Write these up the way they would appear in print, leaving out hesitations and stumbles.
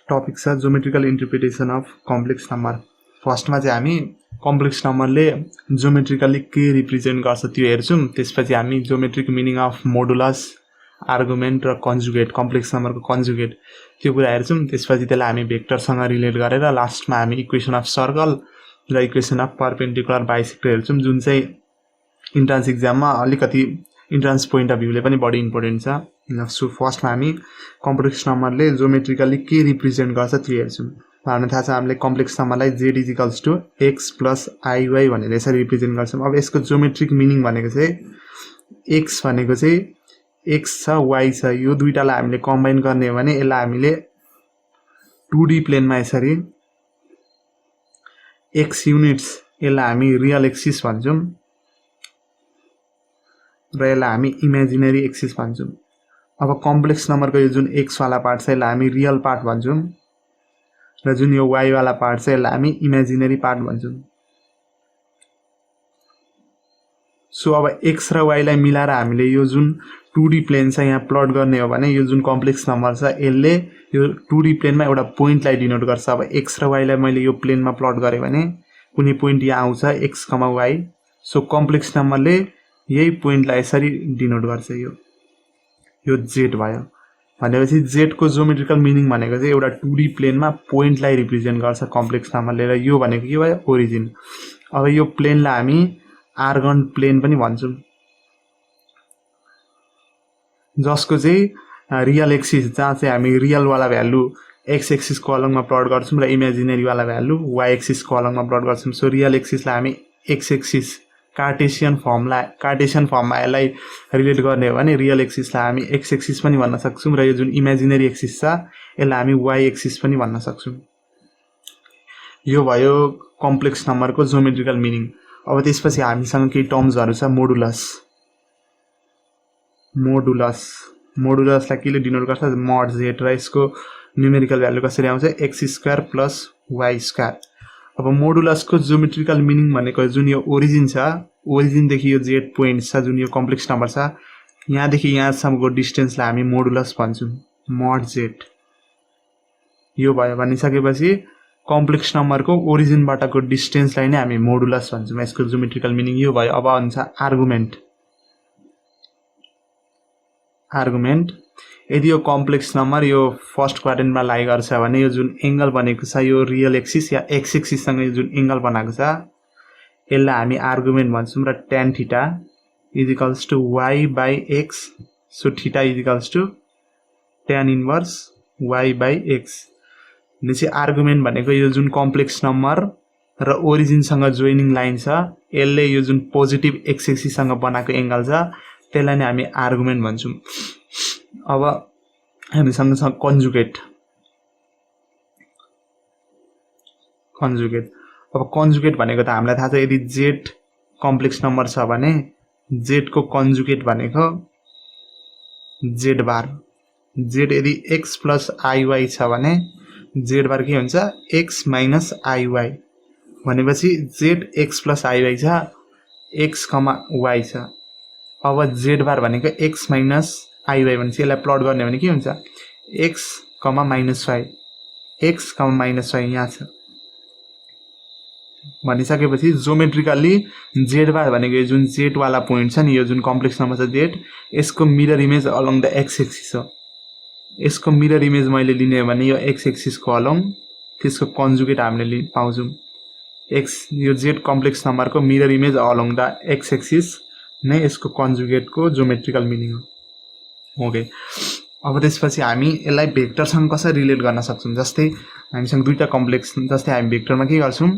Topic छ geometrical interpretation of complex number. फर्स्टमा चाहिँ हामी कम्प्लेक्स नम्बरले ज्योमेट्रिकली के रिप्रेजेन्ट गर्छ त्यो हेर्छौँ। त्यसपछि हामी geometric meaning of modulus, argument र कन्जुगेट, कम्प्लेक्स नम्बरको कन्जुगेट त्यो कुरा हेर्छौँ। त्यसपछि त्यसलाई हामी भेक्टरसँग रिलेट गरेर लास्टमा हामी इक्वेसन अफ सर्कल र इक्वेसन अफ परपेन्डिकुलर बाइसेक्टर हेर्छौँ, जुन चाहिँ इन्ट्रान्स इक्जाममा अलिकति इन्ट्रान्स पोइन्ट अफ भ्यूले पनि बढी इम्पोर्टेन्ट छ। सो फर्स्टमा हामी कम्प्लेक्स नम्बरले ज्योमेट्रिकली के रिप्रेजेन्ट गर्छ त्यो हेर्छौँ। हामीलाई थाहा छ हामीले कम्प्लेक्स नम्बरलाई z is equals to x plus iy भनेर यसरी रिप्रेजेन्ट गर्छौँ। अब यसको ज्योमेट्रिक मिनिङ भनेको चाहिँ x भनेको चाहिँ x छ y छ, यो दुईटालाई हामीले कम्बाइन गर्ने हो भने यसलाई हामीले 2D प्लेनमा यसरी x युनिट्स, यसलाई हामी रियल एक्सिस भन्छौँ र यसलाई हामी इमेजिनरी एक्सिस भन्छौँ। अब कम्प्लेक्स नम्बरको यो जुन x वाला पार्ट छ यसलाई हामी रियल पार्ट भन्छौँ र जुन यो y वाला पार्ट छ यसलाई हामी इमेजिनरी पार्ट भन्छौँ। सो अब x र y लाई मिलाएर हामीले यो जुन 2D प्लेन छ यहाँ प्लट गर्ने हो भने यो जुन कम्प्लेक्स नम्बर छ यसले यो 2D प्लेनमा एउटा पोइन्टलाई डिनोट गर्छ। अब x र y लाई मैले यो प्लेनमा प्लट गरेँ भने कुनै पोइन्ट यहाँ आउँछ x, y। सो कम्प्लेक्स नम्बरले यही पोइन्टलाई यसरी डिनोट गर्छ, यो z भयो। भनेपछि z को ज्योमेट्रिकल मिनिङ भनेको चाहिँ एउटा 2D प्लेनमा पोइन्टलाई रिप्रेजेन्ट गर्छ कम्प्लेक्स नम्बरले, र यो भनेको के भयो, ओरिजिन। अब यो प्लेनलाई हामी आर्गन प्लेन पनि भन्छौँ, जसको चाहिँ रियल एक्सिस, जहाँ चाहिँ हामी रियल वाला भ्यालु x एक्सिसको अलङमा प्लट गर्छौँ र इमेजिनरी वाला भ्यालु y एक्सिसको अलङमा प्लट गर्छौँ। सो रियल एक्सिसलाई हामी x एक्सिस कार्टेसियन फर्ममा यसलाई रिलेट गर्ने हो भने रियल एक्सिसलाई हामी x एक्सिस पनि भन्न सक्छौँ र यो जुन इमेजिनरी एक्सिस छ यसलाई हामी y एक्सिस पनि भन्न सक्छौँ। यो भयो कम्प्लेक्स नम्बरको ज्योमेट्रिकल मिनिङ। अब त्यसपछि हामीसँग केही टर्म्सहरू छ, मोडुलसलाई केले डिनोट गर्छ, mod z, र यसको न्युमेरिकल भ्यालु कसरी आउँछ, x² प्लस y²। अब मोडुलसको ज्योमेट्रिकल मिनिङ भनेको जुन यो ओरिजिन छ, ओरिजिनदेखि यो z पोइन्ट छ जुन यो कम्प्लेक्स नम्बर छ, यहाँदेखि यहाँसम्मको डिस्टेन्सलाई हामी मोडुलस भन्छौँ, mod z। यो भयो भनिसकेपछि कम्प्लेक्स नम्बरको ओरिजिनबाटको डिस्टेन्सलाई नै हामी मोडुलस भन्छौँ, यसको ज्योमेट्रिकल मिनिङ यो भयो। अब हुन्छ आर्गुमेन्ट। यदि यो कम्प्लेक्स नम्बर यो फर्स्ट क्वाड्रेन्टमा लाइ गर्छ भने यो जुन एंगल बनेको छ यो रियल एक्सिस या एक्स एक्सिससँग यो जुन एंगल बनाएको छ यसलाई हामी आर्गुमेन्ट भन्छौँ र tan theta equals to y by x। So theta equals to tan inverse y by x। भनेपछि आर्गुमेन्ट भनेको यो जुन कम्प्लेक्स नम्बर र ओरिजिनसँग जोइनिङ लाइन छ यसले यो जुन पोजिटिभ एक्स एक्सिससँग बनाएको एंगल छ त्यसलाई नै हामी आर्गुमेन्ट भन्छौँ। अब हामीसँग छ कन्जुगेट। अब कन्जुगेट भनेको त हामीलाई थाहा छ, यदि z कम्प्लेक्स नम्बर छ भने z को कन्जुगेट भनेको z बार। z यदि x प्लस iy छ भने z बार के हुन्छ, x माइनस iy। भनेपछि z x प्लस iy छ, x, y छ। अब z बार भनेको x माइनस iy भनेपछि यसलाई प्लट गर्ने भने के हुन्छ, x, minus y, x, minus y यहाँ छ। भनिसकेपछि ज्योमेट्रिकली z बार भनेको यो जुन z वाला पोइन्ट छ नि, यो जुन कम्प्लेक्स नम्बर छ z, यसको mirror image along the x axis हो। यसको मिरर इमेज मैले लिने हो भने यो x एक्सिस को अलोङ त्यसको कन्जुगेट हामीले पाउँछौँ। x यो z कम्प्लेक्स नम्बरको mirror image along the x axis नै यसको कन्जुगेटको ज्योमेट्रिकल मिनिङ हो। ओके, अब त्यसपछि हामी यसलाई भेक्टरसँग कसरी रिलेट गर्न सक्छौँ। जस्तै हामीसँग दुईटा कम्प्लेक्स, जस्तै हामी भेक्टरमा के गर्छौँ,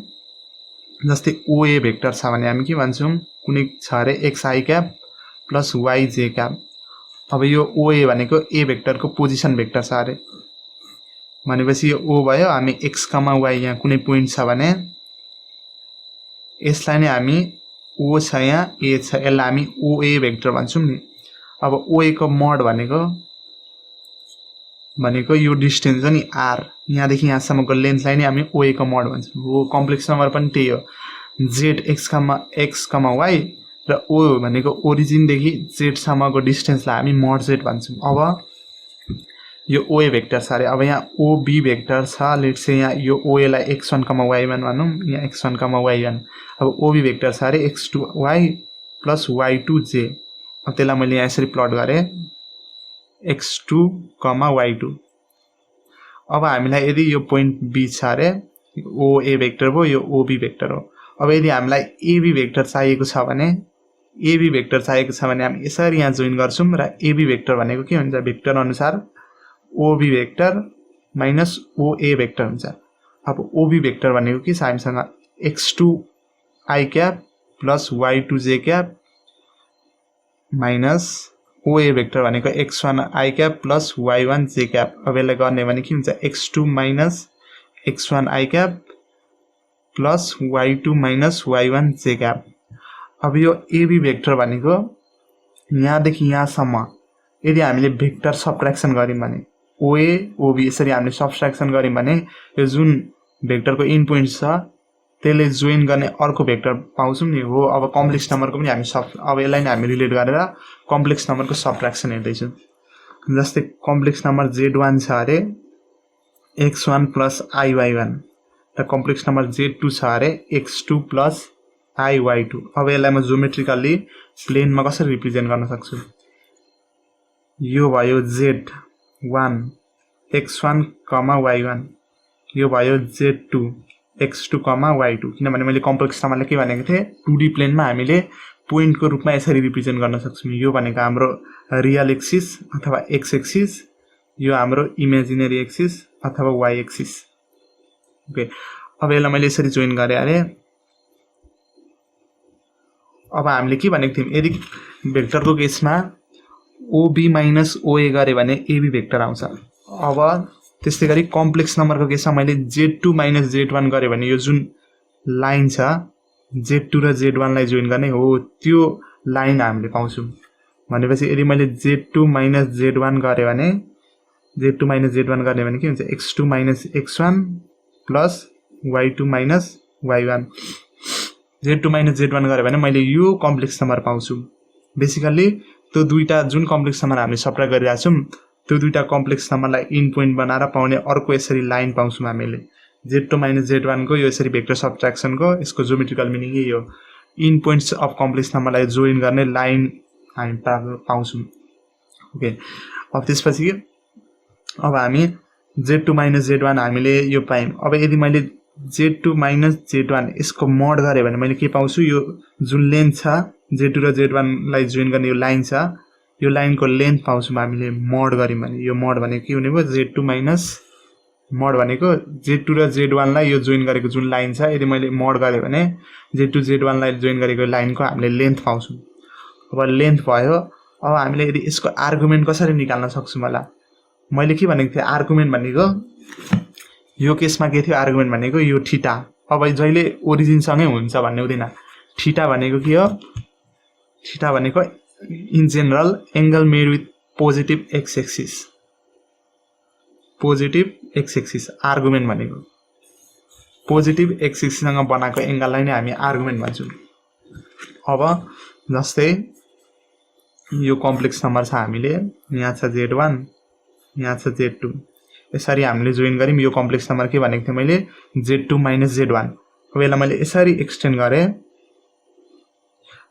जस्तै OA भेक्टर छ भने हामी के भन्छौँ, कुनै छ अरे xi cap plus yj cap. अब यो OA भनेको A भेक्टरको पोजिसन भेक्टर छ अरे, भनेपछि यो O भयो। हामी x, y यहाँ कुनै पोइन्ट छ भने यसलाई नै हामी O छ यहाँ A छ, यसलाई हामी OA भेक्टर भन्छौँ नि। अब OA को मोड भनेको यो डिस्टेन्स हो नि r, यहाँदेखि यहाँसम्मको लेन्थलाई नै हामी OA को मोड भन्छौँ। हो कम्प्लेक्स नम्बर पनि त्यही हो, z x, y र O भनेको ओरिजिनदेखि z सम्मको डिस्टेन्सलाई हामी मोड z भन्छौँ। अब यो ओए भेक्टर छ अरे। अब यहाँ ओबी भेक्टर छ, लेट्स से यहाँ यो ओए लाई x1, y1 भनौँ, यहाँ x1, y1। अब ओबी भेक्टर छ अरे x2y प्लस y2j। अब त्यसलाई मैले यहाँ यसरी प्लट गरेँ x2, y2। अब हामीलाई यदि यो पोइन्ट बी छ अरे, ओए भेक्टर भयो, यो ओबी भेक्टर हो। अब यदि हामीलाई एबी भेक्टर चाहिएको छ भने, एबी भेक्टर चाहिएको छ भने हामी यसरी यहाँ जोइन गर्छौं र एबी भेक्टर भनेको के हुन्छ, भेक्टर अनुसार ओबी भेक्टर माइनस ओए भेक्टर हुन्छ। अब ओबी भेक्टर भनेको के छ हामीसँग, x2 i cap plus y2 j cap minus ओए भेक्टर भनेको x1 i cap plus y1 j cap. अब यसलाई गर्ने भने के हुन्छ, x2 minus x1 i cap plus y2 minus y1 j cap. अब यो एबी भेक्टर भनेको यहाँदेखि यहाँसम्म यदि हामीले भेक्टर सबट्र्याक्सन गर्यौं भने, ओए ओबी यसरी हामीले सबट्र्याक्सन गर्यौं भने यो जुन भेक्टरको इन पोइन्ट छ त्यसले जोइन गर्ने अर्को भेक्टर पाउँछौं नि हो। अब कम्प्लेक्स नम्बरको पनि हामी अब यसलाई नै हामी रिलेट गरेर कम्प्लेक्स नम्बरको सबट्र्याक्सन हेर्दैछौं। जस्तै कम्प्लेक्स नम्बर z1 छ अरे x1 प्लस iy1 र कम्प्लेक्स नम्बर z2 छ अरे x2 प्लस iy2। अब यसलाई म ज्योमेट्रिकली प्लेनमा कसरी रिप्रेजेन्ट गर्न सक्छु, यो भयो z1 x1, y1, यो भयो z2 x2, y2। किनभने मैले कम्प्लेक्स नम्बरलाई के भनेको थिएँ, 2D प्लेनमा हामीले पोइन्टको रूपमा यसरी रिप्रेजेन्ट गर्न सक्छौं। यो भनेको हाम्रो रियल एक्सिस अथवा x एक्सिस, यो हाम्रो इमेजिनरी एक्सिस अथवा y एक्सिस। ओके, अब यसलाई मैले यसरी जोइन गरे अरे। अब हामीले के भनेको थियौं, यदि भेक्टरको केसमा ओबी माइनस ओए गरे भने एबी भेक्टर आउँछ। अब त्यस्तै गरी कम्प्लेक्स नम्बरको केसमा मैले z2 माइनस z1 गरे भने यो जुन लाइन छ z2 र z1 लाई जोइन गर्ने हो, त्यो लाइन हामीले पाउँछौं। भनेपछि यदि मैले z2 माइनस z1 गरे भने, z2 माइनस z1 गर्ने भने के हुन्छ, x2 minus x1 plus y2 minus y1। z2 minus z1 गरे भने मैले यो कम्प्लेक्स नम्बर पाउँछु। बेसिकली त्यो दुईटा जुन कम्प्लेक्स नम्बर हामीले सबट्र्याक्ट गरिरहेका छौं त्यो दुईटा कम्प्लेक्स नम्बरलाई इन पोइन्ट बनाएर पाउने अर्को यसरी लाइन पाउँछौं हामीले। z2 माइनस z1 को यो यसरी भेक्टर सबट्र्याक्सन को यसको ज्योमेट्रिकल मिनिङ यही हो, इन पोइन्ट्स अफ कम्प्लेक्स नम्बरलाई जोइन गर्ने लाइन हामी पाउँछौं। ओके, अब त्यसपछि अब हामी z2 माइनस z1 हामीले यो पायौं। अब यदि मैले z2 माइनस z1 यसको मोड गरे भने मैले के पाउँछु, यो जुन लेन्थ छ z2 र z1 लाई जोइन गर्ने यो लाइन छ, यो लाइनको लेन्थ पाउँछौं हामीले मोड गर्यौं भने। यो मोड भनेको के हुने भयो, z2 माइनस मोड भनेको z2 र z1 लाई यो जोइन गरेको जुन लाइन छ, यदि मैले मोड गरे भने z2 z1 लाई जोइन गरेको लाइनको हामीले लेन्थ पाउँछौं। अब लेन्थ भयो। अब हामीले यदि यसको आर्गुमेन्ट कसरी निकाल्न सक्छौं होला, मैले के भनेको थिएँ, आर्गुमेन्ट भनेको यो केसमा के थियो, आर्गुमेन्ट भनेको यो थीटा। अब जहिले ओरिजिन सँगै हुन्छ भन्ने हुँदैन। थीटा भनेको के हो, थीटा भनेको in general angle made with positive x axis, positive x axis argument भनेको पोजिटिभ एक्स एक्सिससँग बनाएको एंगललाई नै हामी आर्गुमेन्ट भन्छौं। अब जस्तै यो कम्प्लेक्स नम्बर छ, हामीले यहाँ छ z1, यहाँ छ z2, यसरी हामीले जोइन गर्यौं। यो कम्प्लेक्स नम्बर के भनेको थिएँ मैले, z2 माइनस z1। अब यसलाई मैले यसरी एक्सटेन्ड गरे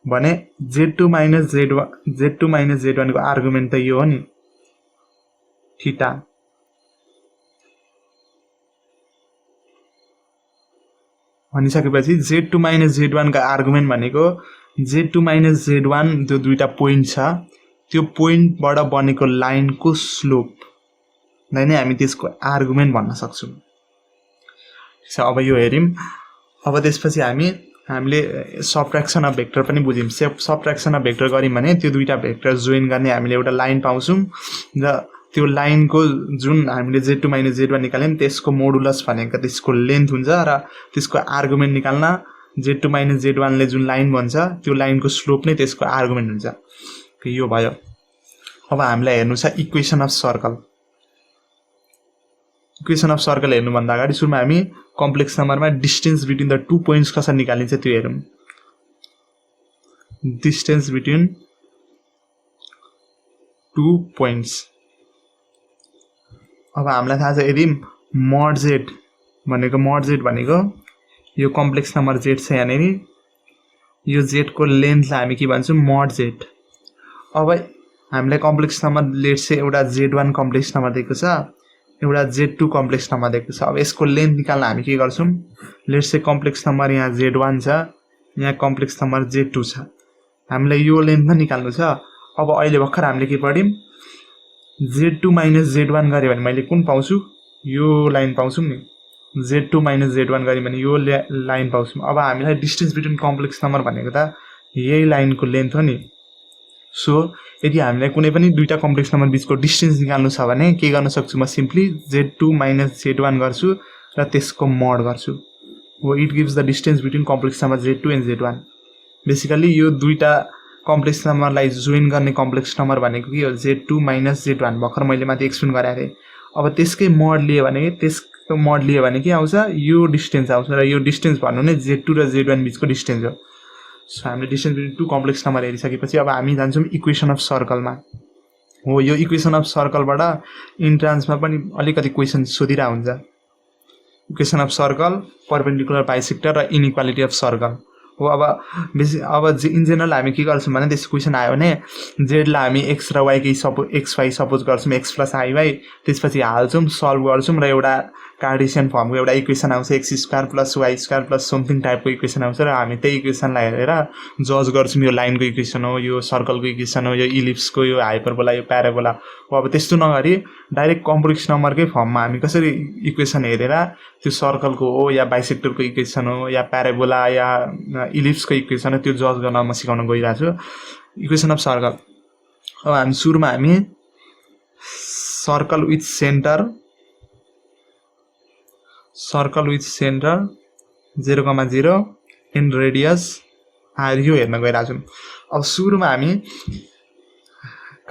भने z2 माइनस z1 को आर्गुमेन्ट त यो हो नि, थीटा। भनिसकेपछि z2 माइनस z1 का आर्गुमेन्ट भनेको z2 माइनस z1 जो दुईटा पोइन्ट छ त्यो पोइन्टबाट बनेको लाइनको स्लोपलाई नै हामी त्यसको आर्गुमेन्ट भन्न सक्छौं। अब यो हेर्यौं। अब त्यसपछि हामीले सबट्र्याक्सन अफ भेक्टर पनि बुझ्यौं। सबट्र्याक्सन अफ भेक्टर गर्यौं भने त्यो दुईटा भेक्टर जोइन गर्ने हामीले एउटा लाइन पाउँछौं र त्यो लाइनको जुन हामीले z2 माइनस z1 निकाल्यौं त्यसको मोडुलस भनेको त्यसको लेन्थ हुन्छ र त्यसको आर्गुमेन्ट निकाल्न z2 माइनस z1 ले जुन लाइन बन्छ त्यो लाइनको स्लोप नै त्यसको आर्गुमेन्ट हुन्छ। यो भयो। अब हामीलाई हेर्नु छ equation of circle. Equation of circle हेर्नु भन्दा अगाडि सुरुमा हामी कम्प्लेक्स नम्बरमा distance between the two points कसरी निकालिन्छ त्यो हेरौं। डिस्टेन्स बिट्विन टु पोइन्ट्स, अब हामीलाई थाहा छ यदि mod z भनेको यो कम्प्लेक्स नम्बर z छ यहाँनेर यो z को लेन्थलाई हामी के भन्छौं mod z। अब हामीलाई कम्प्लेक्स नम्बर लेट्स से एउटा z1 कम्प्लेक्स नम्बर दिएको छ एउटा z2 कम्प्लेक्स नम्बर दिएको छ। अब यसको लेन्थ निकाल्न हामी के गर्छौं लेट्स से कम्प्लेक्स नम्बर यहाँ z1 छ यहाँ कम्प्लेक्स नम्बर z2 छ हामीलाई यो लेन्थ निकाल्नु छ। अब अहिले भर्खर हामीले के पढ्यौं z2 - z1 गरे भने मैले कुन पाउँछु यो लाइन पाउँछु नि z2 - z1 गरे भने यो लाइन पाउँछु। अब हामीलाई डिस्टेन्स बिट्विन कम्प्लेक्स नम्बर भनेको त यही लाइनको लेन्थ हो नि। सो यदि हामीलाई कुनै पनि दुईटा कम्प्लेक्स नम्बर बीचको डिस्टेन्स निकाल्नु छ भने के गर्न सक्छु म सिम्पली z2 - z1 गर्छु र त्यसको mod गर्छु। हो it gives the distance between complex number z2 and z1। Basically यो दुईटा कम्प्लेक्स नम्बरलाई जोइन गर्ने कम्प्लेक्स नम्बर भनेको के हो z2 - z1 भर्खर मैले माथि एक्सप्लेन गराएको थिएँ। अब त्यसकै mod लियो भने के आउँछ यो डिस्टेन्स आउँछ र यो डिस्टेन्स भन्नु नै z2 र z1 बीचको डिस्टेन्स हो। सो हामीले distance between two complex number हेरिसकेपछि अब हामी जान्छौं इक्वेसन अफ सर्कलमा। हो यो इक्वेसन अफ सर्कलबाट इन्ट्रान्समा पनि अलिकति क्वेशन सोधिरा हुन्छ। Equation of circle, perpendicular bisector र इनइक्वालिटी अफ सर्कल। हो अब इन जेनरल हामी के गर्छौं भने त्यस्तो क्वेशन आयो भने z लाई हामी x र y कै xy सपोज गर्छौं x + iy त्यसपछि हाल्छौं सल्भ गर्छौं र एउटा कार्टेशियन फर्मको एउटा इक्वेसन आउँछ x² + y² + समथिङ टाइपको इक्वेसन आउँछ र हामी त्यही इक्वेसनलाई हेरेर जज गर्छौं यो लाइनको इक्वेसन हो यो सर्कलको इक्वेसन हो यो इलिप्सको यो हाइपरबोला यो प्याराबोला हो। अब त्यस्तो नगरी डाइरेक्ट कम्प्लेक्स नम्बरकै फर्ममा हामी कसरी इक्वेसन हेरेर त्यो सर्कलको हो या बाइसेक्टरको इक्वेसन हो या प्याराबोला या इलिप्सको इक्वेसन हो त्यो जज गर्न म सिकाउन गइरहेको छु। Equation of circle. अब हामी सुरुमा हामी circle with centre 0,0 and radius r यो हेर्न गइरहेको छौं। अब सुरुमा हामी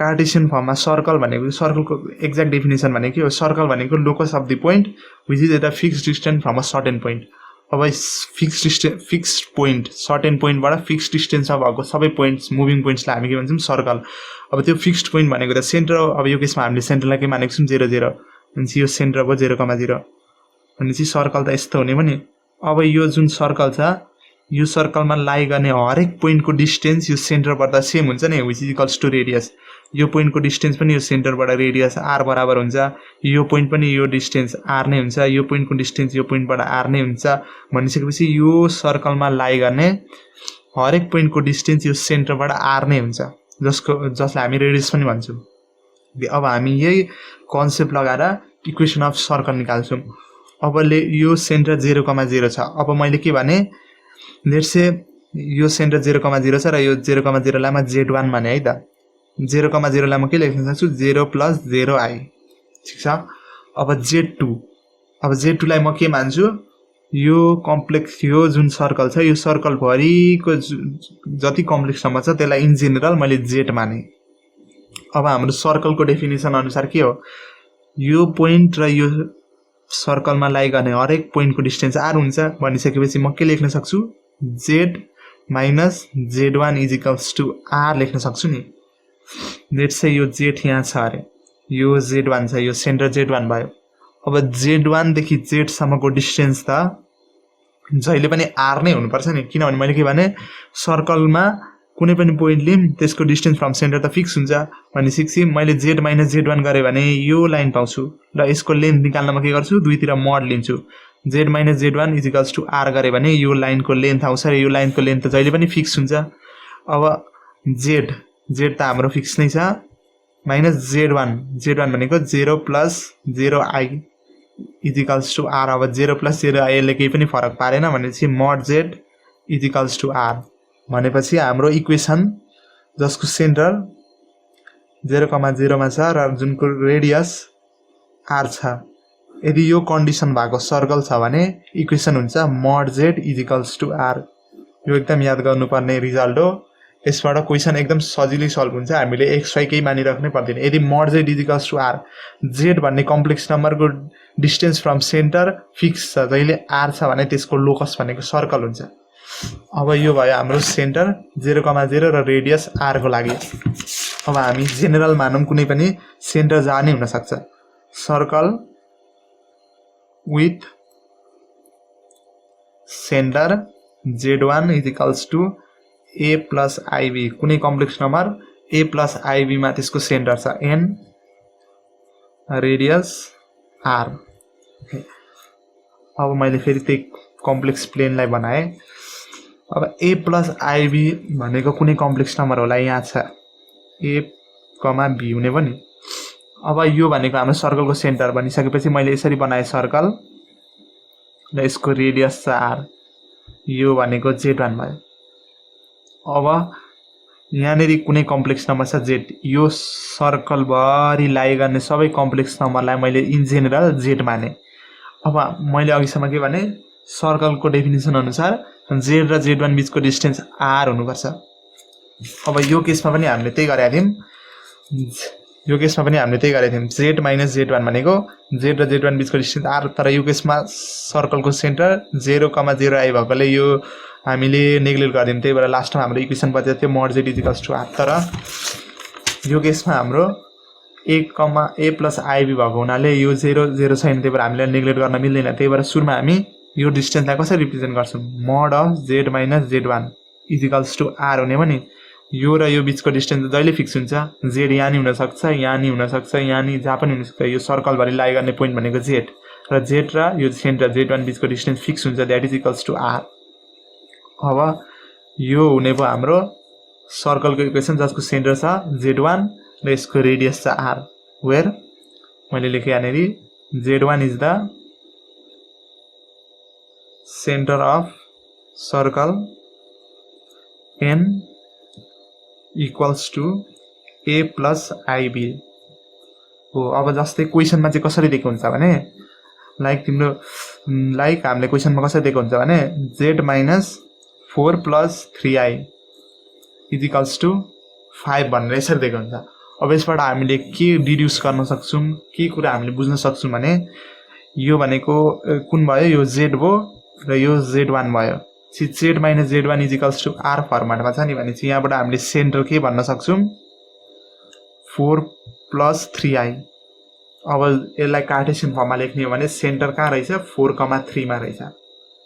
कार्टेशियन फर्ममा सर्कल भनेको सर्कलको एक्ज्याक्ट डेफिनेसन भनेको के हो सर्कल भनेको locus of the point which is at a fixed distance from a certain point. अब फिक्स्ड पोइन्ट सर्टेन पोइन्टबाट फिक्स्ड डिस्टेन्समा भएको सबै पोइन्ट्स मुभिङ पोइन्ट्सलाई हामी के भन्छौं सर्कल। अब त्यो फिक्स्ड पोइन्ट भनेको त सेन्टर हो। अब यो केसमा हामीले सेन्टरलाई के मानेको छौं 0 0 भनेपछि यो सेन्टर भयो 0,0 भनेपछि सर्कल त यस्तो हुने पनि। अब यो जुन सर्कल छ यो सर्कलमा लाई गर्ने हरेक पोइन्टको डिस्टेन्स यो सेन्टरबाट सेम हुन्छ नि which is equals to radius. यो पोइन्टको डिस्टेन्स पनि यो सेन्टरबाट रेडियस r बराबर हुन्छ। यो पोइन्ट पनि यो डिस्टेन्स r नै हुन्छ। यो पोइन्टको डिस्टेन्स यो पोइन्टबाट r नै हुन्छ भनिसकेपछि यो सर्कलमा लाई गर्ने हरेक पोइन्टको डिस्टेन्स यो सेन्टरबाट r नै हुन्छ जसलाई हामी रेडियस पनि भन्छौं। अब हामी यही कन्सेप्ट लगाएर इक्वेसन अफ सर्कल निकाल्छौं। अब यो सेन्टर 0,0 छ। अब मैले के भने लेट्स से यो सेन्टर 0,0 छ र यो 0,0 लाई म z1 भने है त 0,0 लाई म के लेख्न सक्छु 0 + 0i ठीक छ। अब z2 लाई म के मान्छु यो कम्प्लेक्स यो जुन सर्कल छ यो सर्कल भरिको जति कम्प्लेक्स नम्बर छ त्यसलाई इन जेनरल मैले z माने। अब हाम्रो सर्कलको डेफिनेसन अनुसार के हो यो पोइन्ट र यो सर्कलमा लाई गर्ने हरेक पोइन्टको डिस्टेन्स r हुन्छ भनिसकेपछि म के लेख्न सक्छु z - z1 = r लेख्न सक्छु नि। लेट्स से यो z यहाँ छ अरे यो z1 छ यो सेन्टर z1 भयो। अब z1 देखि z सम्मको डिस्टेन्स त जहिले पनि r नै हुनुपर्छ नि किनभने मैले के भने सर्कलमा कुनै पनि पोइन्ट लिम त्यसको डिस्टेन्स फ्रम सेन्टर त फिक्स हुन्छ भनेपछि मैले z - z1 गरे भने यो लाइन पाउँछु र यसको लेन्थ निकाल्न म के गर्छु दुईतिर mod लिन्छु। z - z1 = r गरे भने यो लाइनको लेन्थ आउँछ र यो लाइनको लेन्थ त जहिले पनि फिक्स हुन्छ। अब z त हाम्रो फिक्स नै छ - z1 भनेको 0 + 0i = r। अब 0 + 0i ले केही पनि फरक पारेन भनेपछि mod z = r भनेपछि हाम्रो इक्वेसन जसको सेन्टर 0,0 मा छ र जुनको रेडियस r छ यदि यो कन्डिसन भएको सर्कल छ भने इक्वेसन हुन्छ mod z = r। यो एकदम याद गर्नुपर्ने रिजल्ट हो। यसबाट क्वेशन एकदम सजिलै सल्भ हुन्छ। हामीले xy केही मानिराख्नै पर्दैन। यदि mod z = r z भन्ने कम्प्लेक्स नम्बरको डिस्टेन्स फ्रम सेन्टर फिक्स छ जहिले r छ भने त्यसको लोकस भनेको सर्कल हुन्छ। अब यो भयो हाम्रो सेन्टर 0,0 र रेडियस r को लागि। अब हामी जेनरल मानौं कुनै पनि सेन्टर जहाँ नै हुन सक्छ circle with centre Z1 is equals to A plus i b कुनै complex number A plus i b मा त्यसको सेन्टर छ N रेडियस R। अब मैले फेरि त्यही कम्प्लेक्स प्लेनलाई बनाएँ। अब A प्लस आइबी भनेको कुनै कम्प्लेक्स नम्बर होला, यहाँ छ A कमा B हुने भयो नि। अब यो भनेको हाम्रो सर्कलको सेन्टर बनिसकेपछि मैले यसरी बनाएँ सर्कल र यसको रेडियस छ R, यो भनेको Z1 भयो। अब यहाँनेरि कुनै कम्प्लेक्स नम्बर छ Z, यो सर्कलभरि लाई गर्ने सबै कम्प्लेक्स नम्बरलाई मैले इन जेनरल Z माने। अब मैले अघिसम्म के भने सर्कलको डेफिनेसन अनुसार Z र Z1 बीचको डिस्टेन्स R हुनुपर्छ। अब यो केसमा पनि हामीले त्यही गरेका थियौँ, Z माइनस Z1 भनेको Z र Z1 बीचको डिस्टेन्स R, तर यो केसमा सर्कलको सेन्टर 0,0 आई भएकोले यो हामीले नेग्लेक्ट गरिदियौँ, त्यही भएर लास्टमा हाम्रो इक्वेसन बचेको थियो mod Z equals to R। तर यो केसमा हाम्रो A प्लस आइबी भएको हुनाले यो 0 0 छैन, त्यही भएर हामीले नेग्लेक्ट गर्न मिल्दैन। त्यही भएर सुरुमा हामी यो डिस्टेन्सलाई कसरी रिप्रेजेन्ट गर्छौँ, mod of Z minus Z1 is equals to R हुने भने यो र यो बीचको डिस्टेन्स जहिले फिक्स हुन्छ, Z यहाँ नि हुनसक्छ, यहाँ नि हुनसक्छ, यहाँ नि जहाँ पनि हुनसक्छ। यो सर्कलभरि लाई गर्ने पोइन्ट भनेको Z र Z र यो सेन्टर Z1 बीचको डिस्टेन्स फिक्स हुन्छ, that is equals to R। अब यो हुने भयो हाम्रो सर्कलको इक्वेसन जसको सेन्टर छ Z1 र यसको रेडियस छ R, वेयर मैले लेखेँ यहाँनेरि Z1 is the centre of circle N equals to A plus i b हो। अब जस्तै क्वेसनमा चाहिँ कसरी दिएको हुन्छ भने लाइक हामीले क्वेसनमा कसरी दिएको हुन्छ भने Z minus 4 plus 3i is equals to 5 भनेर यसरी दिएको हुन्छ। अब यसबाट हामीले के डिड्युस गर्न सक्छौँ, के कुरा हामीले बुझ्न सक्छौँ भने यो भनेको कुन भयो, यो Z भयो र यो Z1 भयो। Z minus Z1 is equals to R फर्मेटमा छ नि भनेपछि यहाँबाट हामीले सेन्टर के भन्न सक्छौँ 4 प्लस 3i। अब यसलाई कार्टेसियन फर्ममा लेख्ने हो भने सेन्टर कहाँ रहेछ 4,3 मा रहेछ,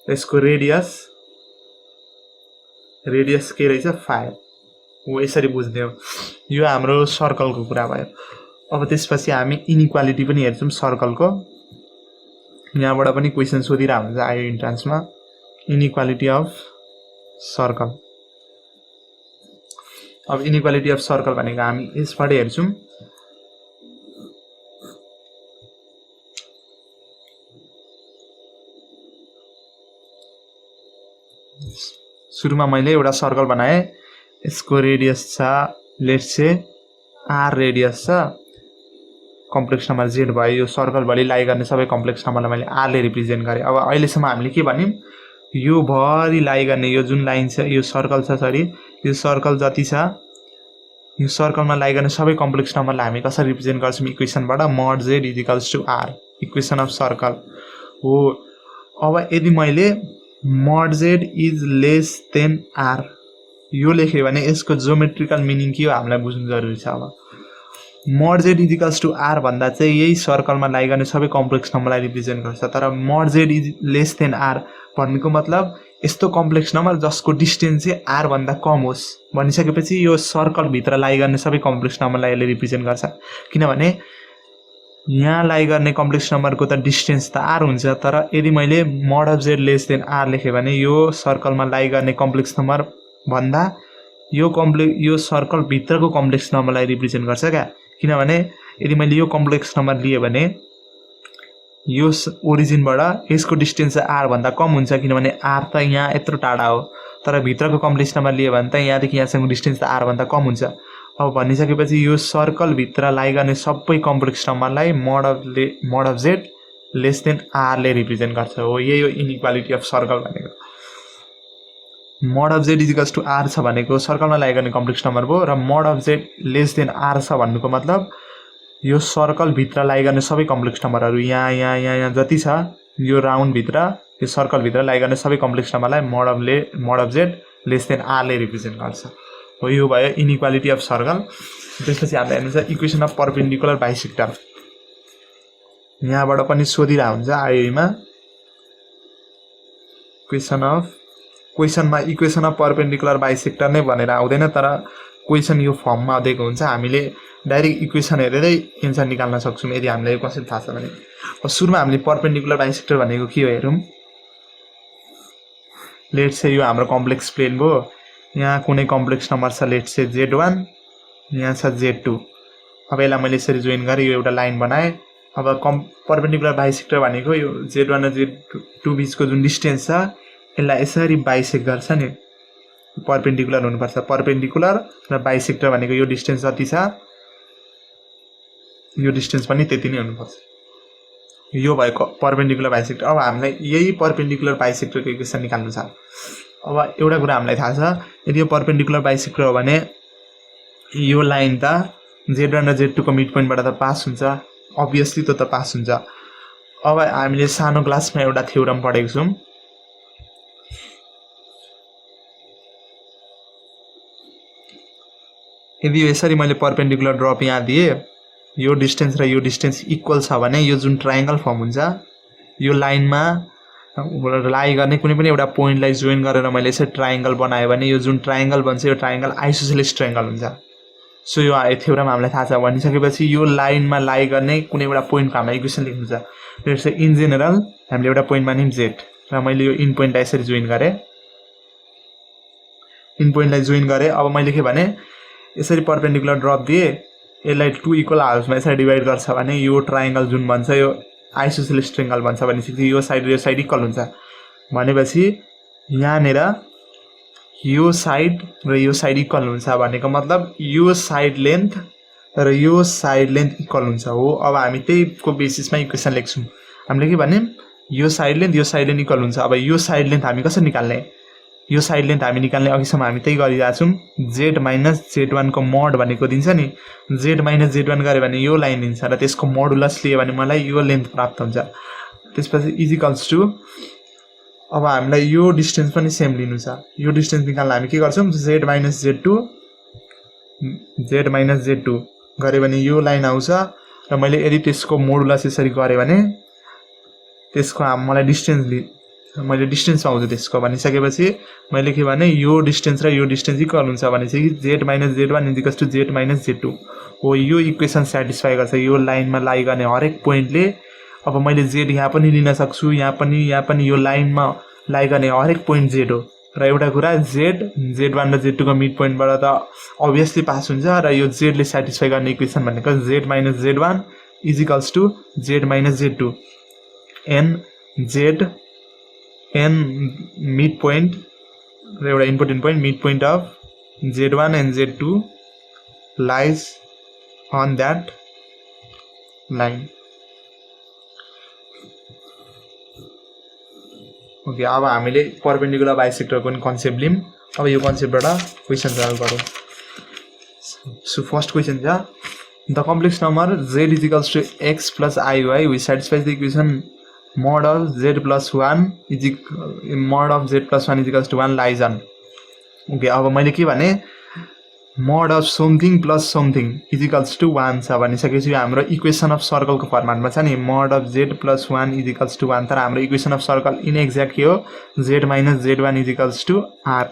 यसको रेडियस के रहेछ 5 हो। यसरी बुझ्ने हो, यो हाम्रो सर्कलको कुरा भयो। अब त्यसपछि हामी इनइक्वालिटी पनि हेर्छौँ सर्कलको, यहाँबाट पनि क्वेसन सोधिरहेको हुन्छ आयो इन्ट्रान्समा, इनइक्वालिटी अफ सर्कल। अब इनइक्वालिटी अफ सर्कल भनेको हामी यसबाट हेर्छौँ। सुरुमा मैले एउटा सर्कल बनाएँ, यसको रेडियस छ लेट्स से R रेडियस छ, कम्प्लेक्स नम्बर Z भयो। यो सर्कलभरि लाई गर्ने सबै कम्प्लेक्स नम्बरलाई मैले R ले रिप्रेजेन्ट गरेँ। अब अहिलेसम्म हामीले के भन्यौँ, यो भरि लाई गर्ने यो जुन लाइन छ, यो सर्कल छ, यो सर्कल जति छ, यो सर्कलमा लाई गर्ने सबै कम्प्लेक्स नम्बरलाई हामी कसरी रिप्रेजेन्ट गर्छौँ इक्वेसनबाट mod Z is equals to R, equation of circle हो। अब यदि मैले mod Z is less than R यो लेखेँ भने यसको जियोमेट्रिकल मिनिङ के हो हामीलाई बुझ्नु जरुरी छ। अब mod Z is equals to R भन्दा चाहिँ यही सर्कलमा लाई गर्ने सबै कम्प्लेक्स नम्बरलाई रिप्रेजेन्ट गर्छ। तर mod Z is less than R भन्नुको मतलब यस्तो कम्प्लेक्स नम्बर जसको डिस्टेन्स चाहिँ R भन्दा कम होस् भनिसकेपछि यो सर्कलभित्र लाई गर्ने सबै कम्प्लेक्स नम्बरलाई यसले रिप्रेजेन्ट गर्छ। किनभने यहाँ लाई गर्ने कम्प्लेक्स नम्बरको त डिस्टेन्स त R हुन्छ, तर यदि मैले mod of Z less than R लेखेँ भने यो सर्कलमा लाई गर्ने कम्प्लेक्स नम्बर भन्दा यो सर्कल भित्रको कम्प्लेक्स नम्बरलाई रिप्रेजेन्ट गर्छ क्या। किनभने यदि मैले यो कम्प्लेक्स नम्बर लिए भने यो ओरिजिनबाट यसको डिस्टेन्स R भन्दा कम हुन्छ, किनभने R त यहाँ यत्रो टाढा हो, तर भित्रको कम्प्लेक्स नम्बर लिए भने त यहाँदेखि यहाँसम्म डिस्टेन्स त R भन्दा कम हुन्छ। अब भनिसकेपछि यो सर्कल भित्र लाई गर्ने सबै कम्प्लेक्स नम्बरलाई mod of Z less than R ले रिप्रेजेन्ट गर्छ हो। यही हो इनइक्वालिटी अफ सर्कल भनेको। mod of Z is equals to R छ भनेको सर्कलमा लाई गर्ने कम्प्लेक्स नम्बर भयो, र mod of Z less than R छ भन्नुको मतलब यो सर्कल भित्र लाई गर्ने सबै कम्प्लेक्स नम्बरहरू यहाँ जति छ यो राउन्ड भित्र यो सर्कल भित्र लाई गर्ने सबै कम्प्लेक्स नम्बरलाई mod of Z less than R ले रिप्रेजेन्ट गर्छ हो। यो भयो इनइक्वालिटी अफ सर्कल। त्यसपछि हामीले हेर्नु छ इक्वेसन अफ परपेन्डिकुलर बाइसेक्टर। यहाँबाट पनि सोधिरा हुन्छ आईमा क्वेसनमा इक्वेसन अफ परपेन्डिकुलर बाइसेक्टर नै भनेर आउँदैन, तर क्वेसन यो फर्ममा दिएको हुन्छ। हामीले डाइरेक्ट इक्वेसन हेरेरै एन्सर निकाल्न सक्छौँ यदि हामीलाई यो कन्सेप्ट थाहा छ भने। अब सुरुमा हामीले परपेन्डिकुलर बाइसेक्टर भनेको के हो हेरौँ। लेट्स से यो हाम्रो कम्प्लेक्स प्लेन भयो, यहाँ कुनै कम्प्लेक्स नम्बर छ, लेट्स से Z1, यहाँ छ Z2। अब यसलाई मैले यसरी जोइन गरेँ, यो एउटा लाइन बनाएँ। अब परपेन्डिकुलर बाइसेक्टर भनेको यो Z1 र Z2 बिचको जुन डिस्टेन्स छ यसलाई यसरी बाइसेक्ट गर्छ नि, परपेन्डिकुलर हुनुपर्छ। परपेन्डिकुलर र बाइसेक्टर भनेको यो डिस्टेन्स जति छ यो डिस्टेन्स पनि त्यति नै हुनुपर्छ। यो भएको परपेन्डिकुलर बाइसेक्टर। अब हामीलाई यही परपेन्डिकुलर बाइसेक्टरको इक्वेसन निकाल्नु छ। अब एउटा कुरा हामीलाई थाहा छ, यदि यो परपेन्डिकुलर बाइसेक्टर हो भने यो लाइन त Z1 र Z2 को मिड पोइन्टबाट त पास हुन्छ, अभियसली त पास हुन्छ। अब हामीले सानो क्लासमा एउटा थ्योरम पढेको छौँ, यदि यसरी मैले परपेन्डिकुलर ड्रप यहाँ दिए, यो डिस्टेन्स र यो डिस्टेन्स इक्वल छ भने यो जुन ट्रायंगल फर्म हुन्छ, यो लाइनमा लाई गर्ने कुनै पनि एउटा पोइन्टलाई जोइन गरेर मैले यसरी ट्रायंगल बनाएँ भने यो जुन ट्रायंगल बन्छ यो ट्रायंगल आइसोसेलेस ट्रायंगल हुन्छ। सो यो थ्योरम हामीलाई थाहा छ भनिसकेपछि यो लाइनमा लाई गर्ने कुनै एउटा पोइन्टको हामीलाई इक्वेसन लेख्नु छ। लेट्स से इन जेनरल हामीले एउटा पोइन्टमा निम Z र मैले यो इन पोइन्टलाई यसरी जोइन गरेँ, इन पोइन्टलाई जोइन गरेँ। अब मैले के भने यसरी परपेन्डिकुलर ड्रप दिए, यसलाई 2 इक्वल हाउसमा यसरी डिभाइड गर्छ भने यो ट्रायंगल जुन भन्छ यो आइसोसेलेस ट्रायंगल भन्छ भनेपछि यो साइड इक्वल हुन्छ। भनेपछि यहाँनिर यो साइड र यो साइड इक्वल हुन्छ भनेको मतलब यो साइड लेन्थ र यो साइड लेन्थ इक्वल हुन्छ हो। अब हामी त्यहीको बेसिसमा इक्वेसन लेख्छौँ। हामीले के भन्यौँ, यो साइड लेन्थ इक्वल हुन्छ। अब यो साइड लेन्थ हामी कसरी निकाल्ने, यो साइड लेन्थ हामी निकाल्ने अघिसम्म हामी त्यही गरिरहेको छौँ। Z माइनस Z1 को मोड भनेको दिन्छ नि, Z माइनस Z1 गऱ्यो भने यो लाइन दिन्छ र त्यसको मोडुलस लियो भने मलाई यो लेन्थ प्राप्त हुन्छ। त्यसपछि इजिकल्स टु, अब हामीलाई यो डिस्टेन्स पनि सेम लिनु छ। यो डिस्टेन्स निकाल्न हामी के गर्छौँ, Z माइनस Z2 गऱ्यो भने यो लाइन आउँछ र मैले यदि त्यसको मोडुलस यसरी गरेँ भने त्यसको मलाई मैले डिस्टेन्स पाउँछु त्यसको। भनिसकेपछि मैले के भने यो डिस्टेन्स र यो डिस्टेन्स इक्वल हुन्छ भनेपछि Z minus Z1 is equals to Z minus Z2 हो। यो इक्वेसन सेटिस्फाई गर्छ यो लाइनमा लाई गर्ने हरेक पोइन्टले। अब मैले Z यहाँ पनि लिन सक्छु, यहाँ पनि यो लाइनमा लाई गर्ने हरेक पोइन्ट Z हो। र एउटा कुरा Z1 र Z2 को मिड पोइन्टबाट त अभियसली पास हुन्छ र यो Z ले सेटिस्फाई गर्ने इक्वेसन भनेको Z minus Z1 is equals to Z minus Z2 n mid point र एउटा important point, mid point of Z1 and Z2 lies on that line। Okay, अब हामीले परपेन्डिकुलर बाइसेक्टरको कन्सेप्ट लियौँ। अब यो कन्सेप्टबाट क्वेसन सल्भ गरौँ। सो फर्स्ट क्वेसन छ, the complex number Z is equals to x plus iy which satisfies the equation mod of Z plus 1 is equals to 1 lies on. Okay, अब मैले के भने mod of something plus something is equals to 1 छ भनिसकेपछि हाम्रो equation of सर्कलको फर्मेटमा छ नि, mod of Z plus 1 is equals to 1। तर हाम्रो equation of circle in exact के हो, Z minus Z1 is equals to R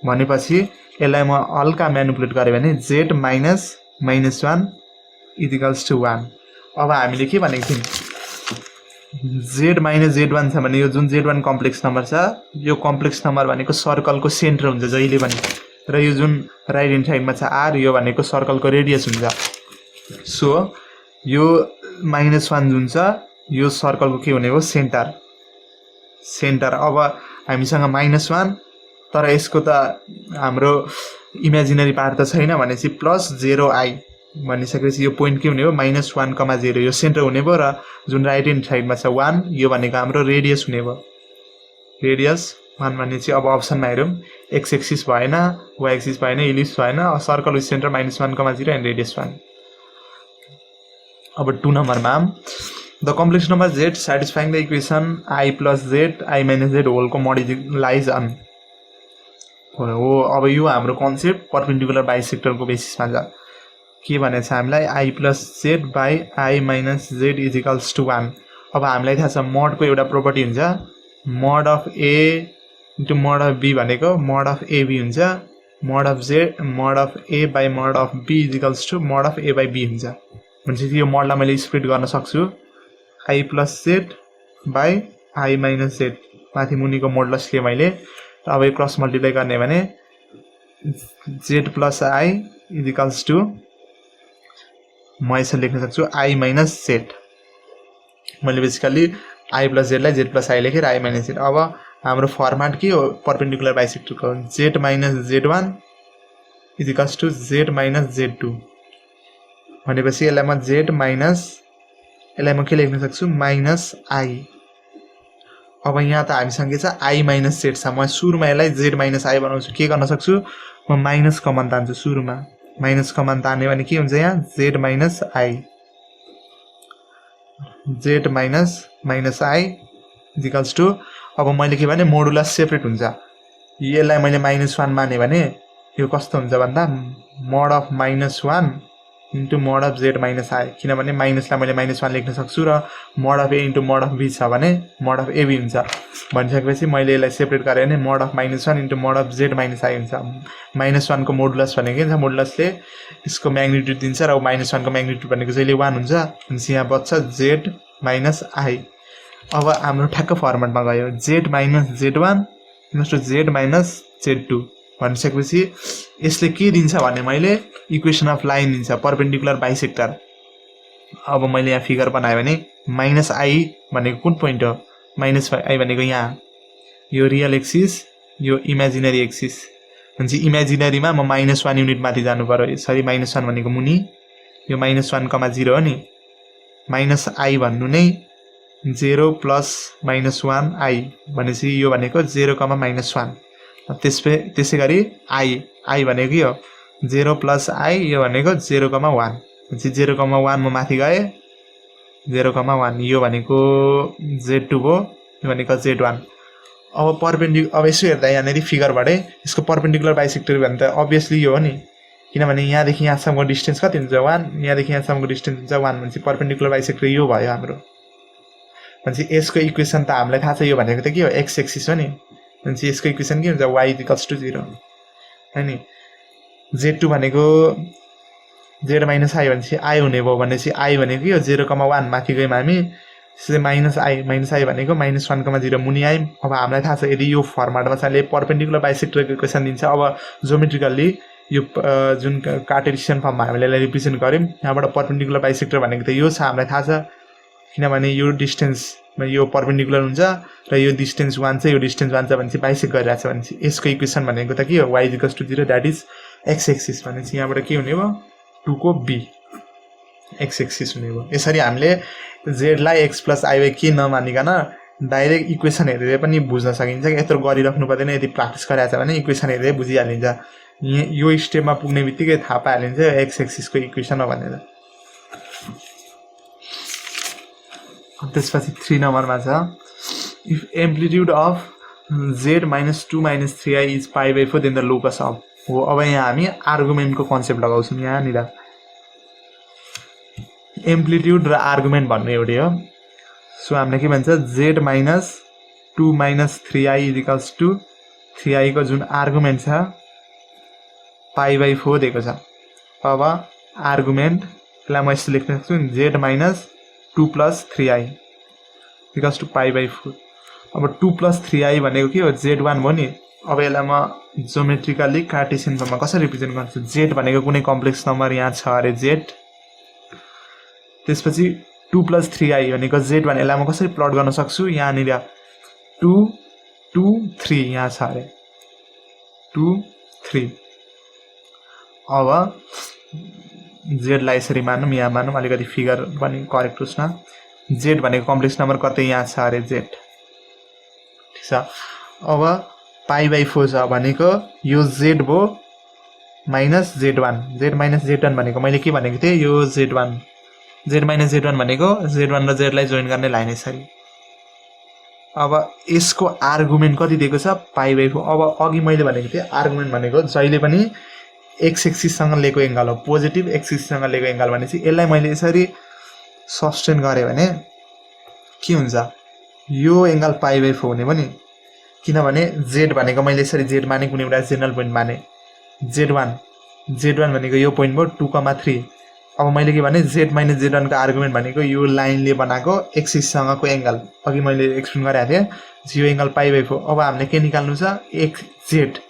भनेपछि यसलाई म हल्का म्यानिपुलेट गरेँ भने Z माइनस -1 इजिकल्स टु 1। अब हामीले के भनेको थियौँ, Z माइनस Z1 छ भने यो जुन Z1 कम्प्लेक्स नम्बर छ यो कम्प्लेक्स नम्बर भनेको सर्कलको सेन्टर हुन्छ जहिले पनि, र यो जुन राइट ह्यान्ड साइडमा छ R यो भनेको सर्कलको रेडियस हुन्छ। सो यो -1 जुन छ यो सर्कलको के हुने हो, सेन्टर। अब हामीसँग -1 तर यसको त हाम्रो इमेजिनरी पार्ट त छैन भनेपछि प्लस 0i भनिसकेपछि यो पोइन्ट के हुने हो, -1,0 यो सेन्टर हुने भयो र जुन राइट ह्यान्ड साइडमा छ 1 यो भनेको हाम्रो रेडियस हुने भयो। रेडियस 1 भनेपछि अब अप्सनमा हेरौँ, x एक्सिस भएन, y एक्सिस भएन, इलिप्स भएन, circle with centre -1,0 and radius 1। अब 2 नम्बरमा the complex number Z satisfying the equation i plus Z i minus Z होलको मोड लाइज अन हो। अब यो हाम्रो कन्सेप्ट परपेन्डिकुलर बाइसेक्टरको बेसिसमा छ। के भनेछ हामीलाई I plus Z by I minus Z is equals to 1. अब हामीलाई थाहा छ मोडको एउटा प्रोपर्टी हुन्छ mod of A into mod of B भनेको mod of AB हुन्छ mod of Z mod of A by mod of B is equals to mod of A by B हुन्छ भनेपछि यो मोडलाई मैले स्प्लिट गर्न सक्छु I plus Z by I minus Z माथि मुनिको मोडुलसले मैले अब यो क्रस मल्टिप्लाई गर्ने भने Z plus I is equals to म यसरी लेख्न सक्छु I minus Z मैले बेसिकली I plus Z लाई Z plus I लेखेर I minus Z अब हाम्रो फर्मेट के हो perpendicular बाइसेक्टरको Z minus Z1 is equals to Z minus Z2 भनेपछि यसलाई म Z minus यसलाई म के लेख्न सक्छु माइनस I अब यहाँ त हामीसँग के छ I minus Z छ म सुरुमा यसलाई Z minus I बनाउँछु के गर्न सक्छु म माइनस कमन तान्छु सुरुमा माइनस कमन तान्यो भने के हुन्छ यहाँ Z minus I Z minus minus I is equals to अब मैले के भने मोडुलस सेपरेट हुन्छ यसलाई मैले -1 माने भने यो कस्तो हुन्छ भन्दा mod of -1 into mod of Z minus I किनभने माइनसलाई मैले -1 लेख्न सक्छु र mod of A into mod of B छ भने mod of AB हुन्छ भनिसकेपछि मैले यसलाई सेपरेट गरे भने mod of -1 into mod of Z minus I हुन्छ -1 को मोडुलस भनेको के हुन्छ मोडुलसले यसको म्याग्निट्युड दिन्छ र -1 को म्याग्निट्युड भनेको जहिले 1 हुन्छ अनि यहाँ बच्छ Z minus I अब हाम्रो ठ्याक्क फर्मेटमा गयो Z minus Z1 equals to Z minus Z2 भनिसकेपछि यसले के दिन्छ भने मैले इक्वेसन अफ लाइन दिन्छ परपेन्डिकुलर बाइसेक्टर अब मैले यहाँ फिगर बनाए भने -I भनेको कुन पोइन्ट हो -I भनेको यहाँ यो रियल एक्सिस यो इमेजिनरी एक्सिस भनेपछि इमेजिनरीमा म -1 युनिट माथि जानु पर्यो सरी -1 भनेको मुनि यो -1,0 हो नि -I भन्नु नै 0 plus -1 I भनेपछि यो भनेको 0, -1 त्यसै गरी I भनेको के हो 0 plus I यो भनेको 0, 1 भनेपछि 0, 1 म माथि गए 0, 1 यो भनेको Z2 हो यो भनेको Z1 अब अब यसो हेर्दा यहाँनेरि फिगरबाटै यसको परपेन्डिकुलर बाइसेक्टर भने त अभियसली यो हो नि किनभने यहाँदेखि यहाँसम्मको डिस्टेन्स कति हुन्छ 1 यहाँदेखि यहाँसम्मको डिस्टेन्स हुन्छ 1 भनेपछि परपेन्डिकुलर बाइसेक्टर यो भयो हाम्रो भनेपछि यसको इक्वेसन त हामीलाई थाहा छ यो भनेको त के हो x एक्सिस हो नि भनेपछि यसको इक्वेसन के हुन्छ y = 0 हैन Z2 भनेको Z minus I भनेपछि I हुने भयो भनेपछि I भनेको यो 0, 1 माथि गयौं हामी त्यसै -I भनेको -1,0 मुनि आयौं अब हामीलाई थाहा छ यदि यो फर्मेटमा छ ले परपेन्डिकुलर बाइसेक्टरको इक्वेसन दिन्छ अब ज्योमेट्रिकली यो जुन कार्टेसियन फर्ममा हामीले यसलाई रिप्रेजेन्ट गर्यौं यहाँबाट परपेन्डिकुलर बाइसेक्टर भनेको त यो छ हामीलाई थाहा छ किनभने यो डिस्टेन्समा यो परपेन्डिकुलर हुन्छ र यो डिस्टेन्स 1 छ यो डिस्टेन्स 1 छ भनेपछि बाइसेक्ट गरिरहेछ भनेपछि यसको इक्वेसन भनेको त के हो y = 0 that is x axis भनेपछि यहाँबाट के हुने भयो 2 को b x एक्सिस हुने भयो यसरी हामीले z लाई x + i के नमानिकन डाइरेक्ट इक्वेसन हेरेर पनि बुझ्न सकिन्छ यत्रो गरिराख्नु पर्दैन यदि प्र्याक्टिस गरिरहेछ भने इक्वेसन हेरेर बुझिहालिन्छ यो स्टेपमा पुग्ने बित्तिकै थाहा पाइहालिन्छ x एक्सिसको इक्वेसन हो भनेर त्यसपछि 3 नम्बरमा छ if amplitude of z - 2 - 3i is π/4 then the locus of हो अब यहाँ हामी आर्गुमेन्टको कन्सेप्ट लगाउँछौं यहाँ निरा एम्प्लिट्युड र आर्गुमेन्ट भन्ने एउटै हो सो हामीले के भन्छ z - 2 - 3i = 3i को जुन आर्गुमेन्ट छ π/4 दिएको छ अब आर्गुमेन्टलाई म यसरी लेख्न सक्छु z - 2 + 3i = π/4 अब 2 + 3i भनेको के हो z1 हो नि अब यसलाई म ज्योमेट्रिकली कार्टेसियन फर्ममा कसरी रिप्रेजेन्ट गर्छु z भनेको कुनै कम्प्लेक्स नम्बर यहाँ छ अरे z त्यसपछि 2 + 3i भनेको z1 यसलाई म कसरी प्लट गर्न सक्छु यहाँ नि 2 2 3 यहाँ छ अरे 2 3 अब z लाई यसरी मानौं यहाँ मानौं अलिकति फिगर पनि करेक्ट होस् न z भनेको कम्प्लेक्स नम्बर कतै यहाँ छ अरे z ठीक छ अब π/4 छ भनेको यो z भो माइनस z1 z - z1 भनेको मैले के भनेको थिए यो z1 z - z1 भनेको z1 र z लाई जोइन गर्ने लाइन यसरी अब यसको आर्गुमेन्ट कति दिएको छ π/4 अब अघि मैले भनेको थिए आर्गुमेन्ट भनेको जहिले पनि एक्स एक्सिससँग लिएको एङ्गल हो, पोजिटिभ एक्स एक्सिससँग लिएको एङ्गल भनेपछि यसलाई मैले यसरी सस्टेन गरेँ भने के हुन्छ, यो एङ्गल पाइ/4 हुने पनि, किनभने जेड भनेको मैले यसरी जेड माने कुनै एउटा जेनरल पोइन्ट माने, Z1 भनेको यो पोइन्ट भयो 2,3। अब मैले के भने z - z1 को आर्गुमेन्ट भनेको यो लाइनले बनाएको एक्सिससँगको एङ्गल, अघि मैले एक्सप्लेन गरेको थिएँ, यो एङ्गल पाइ/4। अब हामीले के निकाल्नु छ, z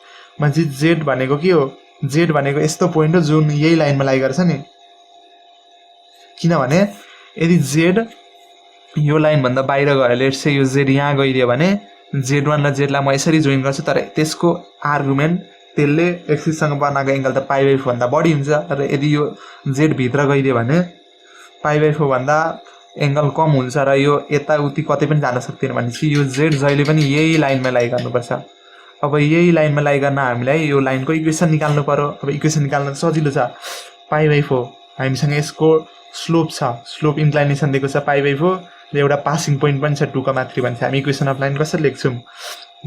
भनेपछि z भनेको के हो, z भनेको यस्तो पोइन्ट हो जुन यही लाइनमा लाई गर्छ नि, किनभने यदि z यो लाइन भन्दा बाहिर गयो, लेट्स से यो z यहाँ गइदियो भने z1 र z लाई म यसरी जोइन गर्छु, तर त्यसको आर्गुमेन्ट त्यसले एक्सिससँग बनाएको एङ्गल त पाइ/4 भन्दा बढी हुन्छ, र यदि यो z भित्र गइदियो भने पाइ/4 भन्दा एङ्गल कम हुन्छ र यो यताउति कतै पनि जान सक्दैन, भनेपछि यो z जहिले पनि यही लाइनमा लाई गर्नुपर्छ। अब यही लाइनमा लाई गर्न हामीलाई यो लाइनको इक्वेसन निकाल्नु पर्यो। अब इक्वेसन निकाल्न सजिलो छ, पाइ/4 हामीसँग यसको स्लोप छ, स्लोप इन्क्लाइनेसन दिएको छ पाइ/4 र एउटा पासिङ पोइन्ट पनि छ 2,3 भन्छ। हामी इक्वेसन अफ लाइन कसरी लेख्छौँ,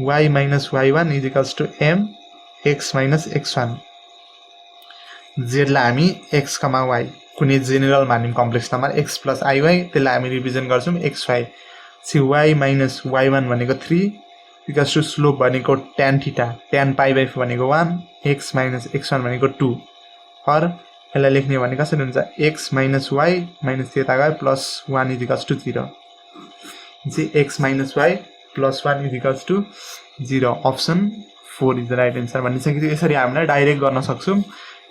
y - y1 = m x - x1। z लाई हामी x, y कुनै जेनरल मान्यौँ कम्प्लेक्स नम्बर x + iy, त्यसलाई हामी रिप्रेजेन्ट गर्छौँ xy। y - y1 भनेको 3 = स्लोप भनेको tan थीटा, tan पाइ/4 भनेको 1, x - x1 भनेको 2। और यसलाई लेख्ने भने कसरी हुन्छ, x - y माइनस त्यता गयो +1 = 0। x - y +1 = 0। Option 4 is the right answer. भनिसकेपछि यसरी हामीले डाइरेक्ट गर्न सक्छौँ,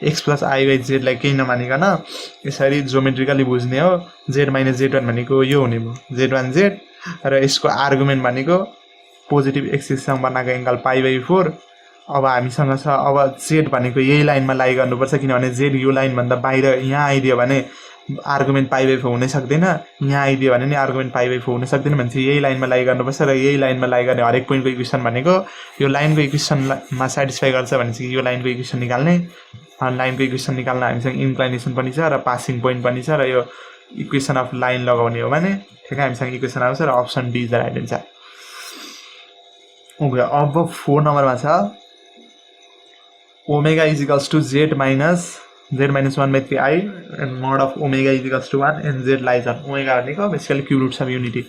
x + iy z लाई केही नमानिकन यसरी ज्योमेट्रिकली बुझ्ने हो। z - z1 भनेको यो हुने भयो, z1 z, र यसको आर्गुमेन्ट भनेको पोजिटिभ एक्सिससँग बनाएको एङ्गल पाइ/4। अब हामीसँग छ, अब z भनेको यही लाइनमा लाई गर्नुपर्छ, किनभने z यो लाइन भन्दा बाहिर यहाँ आइदियो भने आर्गुमेन्ट पाइ/4 हुनै सक्दैन, यहाँ आइदियो भने नि आर्गुमेन्ट पाइ/4 हुन सक्दैन, भनेपछि यही लाइनमा लाई गर्नुपर्छ। र यही लाइनमा लाई गर्ने हरेक पोइन्टको इक्वेसन भनेको यो लाइनको इक्वेसनमा सेटिस्फाई गर्छ भनेपछि यो लाइनको इक्वेसन निकाल्ने। लाइनको इक्वेसन निकाल्न हामीसँग इन्क्लाइनेसन पनि छ र पासिङ पोइन्ट पनि छ, र यो इक्वेसन अफ लाइन लगाउने हो भने ठिकै हामीसँग इक्वेसन आउँछ, र option D is the right answer. Okay, अब 4 नम्बरमा छ omega = z - 1/3i and mod of omega = 1 and z lies on omega भनेको basically cube roots of unity.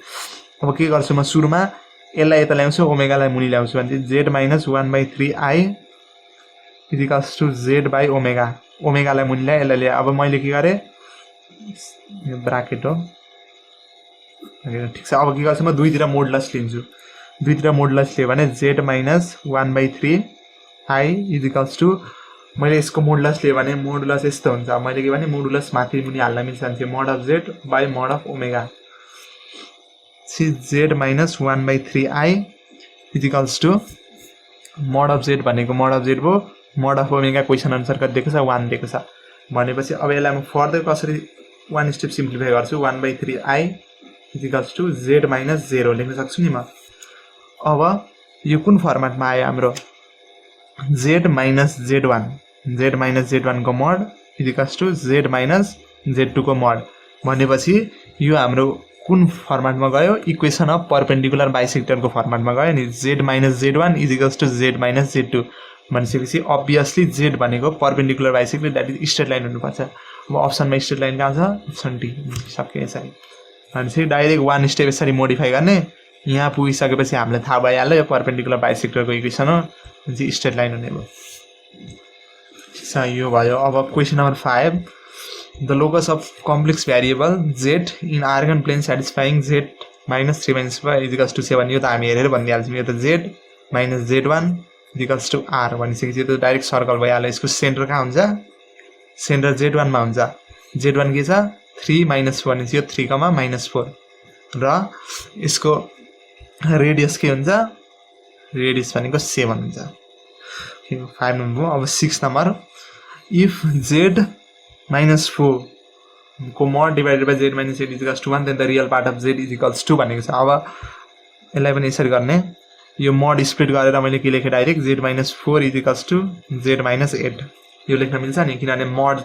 अब के गर्छु म, सुरुमा यसलाई यता ल्याउँछु, ओमेगालाई मुनि ल्याउँछु भने z - 1/3i = z/ओमेगा। ओमेगालाई मुनि ल्याएँ, यसलाई ल्याएँ। अब मैले के गरेँ, ब्राकेट हो, ठिक छ। अब के गर्छु म, दुईतिर मोडुलस लिन्छु। दुईतिर मोडुलस लियो भने z - 1/3i = मैले यसको मोडुलस लियो भने मोडुलस यस्तो हुन्छ। मैले के भने मोडुलस माथि मुनि हाल्न मिल्छ भने mod of z by mod of omega। z - 1/3i = mod of z भनेको mod of z भयो, mod of omega क्वेसन अनुसार कति दिएको छ, 1 दिएको छ भनेपछि अब यसलाई म फर्दर कसरी 1 स्टेप सिम्प्लिफाई गर्छु, 1/3i = z - 0 लेख्न सक्छु नि म। अब यो कुन फर्मेटमा आयो हाम्रो, z - z1 को mod = z - z2 को mod भनेपछि यो हाम्रो कुन फर्मेटमा गयो, इक्वेसन अफ परपेन्डिकुलर बाइसेक्टरको फर्मेटमा गयो नि। z - z1 = z - z2 भनिसकेपछि अब्भियसली z भनेको perpendicular bisector, that is straight line हुनुपर्छ। अब अप्सनमा स्ट्रेट लाइन कहाँ छ, अप्सन डी। सक्यो यसरी भनेपछि डाइरेक्ट 1 स्टेप यसरी मोडिफाई गर्ने। यहाँ पुगिसकेपछि हामीलाई थाहा भइहाल्यो यो परपेन्डिकुलर बाइसेक्टरको इक्वेसन हो, चाहिँ स्ट्रेट लाइन हुने भयो। यो भयो। अब question number 5, the locus of complex variable z in argon plain satisfying z - 3/5 = 7। यो त हामी हेरेर भनिदिइहाल्छौँ, यो त z - z1 = r भनिसकेपछि यो त डाइरेक्ट सर्कल भइहाल्यो। यसको सेन्टर कहाँ हुन्छ, सेन्टर z1 मा हुन्छ। z1 के छ, 3 - 4 भनेपछि यो 3, -4 र यसको रेडियस के हुन्छ, रेडियस भनेको 7 हुन्छ। 5 नम्बर हो। अब 6 नम्बर, इफ z - 4 को mod divided by z - 8 = 1 then the real part of z = 2 भनेको छ। अब यसलाई पनि यसरी गर्ने, यो mod स्प्लिट गरेर मैले के लेखेँ, डाइरेक्ट z - 4 = z - 8 यो लेख्न मिल्छ नि, किनभने mod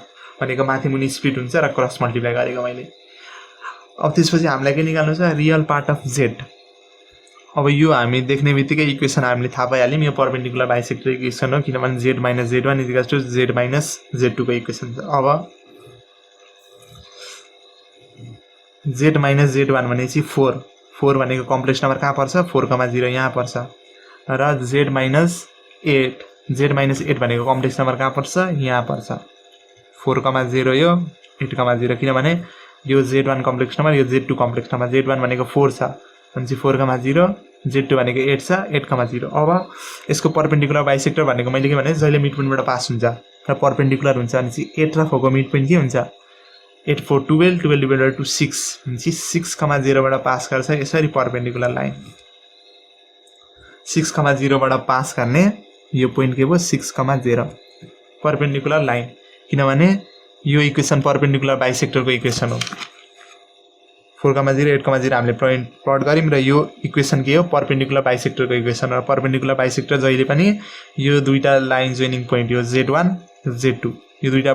भनेको माथि मुनि स्प्लिट हुन्छ र क्रस मल्टिप्लाई गरेको मैले। अब त्यसपछि हामीलाई के निकाल्नु छ, रियल पार्ट अफ z। अब यो हामी देख्ने बित्तिकै इक्वेसन हामीले थाहा पाइहाल्यौँ यो परपेन्डिकुलर बाइसेक्टर इक्वेसन हो किनभने z - z1 = z - z2 को इक्वेसन छ। अब z - z1 भनेपछि 4 भनेको कम्प्लेक्स नम्बर कहाँ पर्छ 4,0 यहाँ पर्छ र z - 8 भनेको कम्प्लेक्स नम्बर कहाँ पर्छ यहाँ पर्छ 4,0 यो 8,0 किनभने यो z1 कम्प्लेक्स नम्बर यो z2 कम्प्लेक्स नम्बर z1 भनेको 4 छ भनेपछि 4,0 z2 भनेको 8 छ 8,0। अब यसको परपेन्डिकुलर बाइसेक्टर भनेको मैले के भने जहिले मिड पोइन्टबाट पास हुन्छ र परपेन्डिकुलर हुन्छ भनेपछि 8 र 4 को मिड पोइन्ट के हुन्छ 8 4 12 12 डिवाइडेड टु 6 भनेपछि 6,0 बाट पास गर्छ यसरी परपेन्डिकुलर लाइन 6,0 बाट पास गर्ने यो पोइन्ट के भयो 6,0 परपेन्डिकुलर लाइन किनभने यो इक्वेसन परपेन्डिकुलर बाइसेक्टरको इक्वेसन हो 4,0 8,0 हामीले प्लट गर्यौं र यो इक्वेसन के हो परपेन्डिकुलर बाइसेक्टरको इक्वेसन हो। परपेन्डिकुलर बाइसेक्टर जहिले पनि यो दुईटा लाइन जोइनिङ पोइन्ट यो z1 z2 यो दुईटा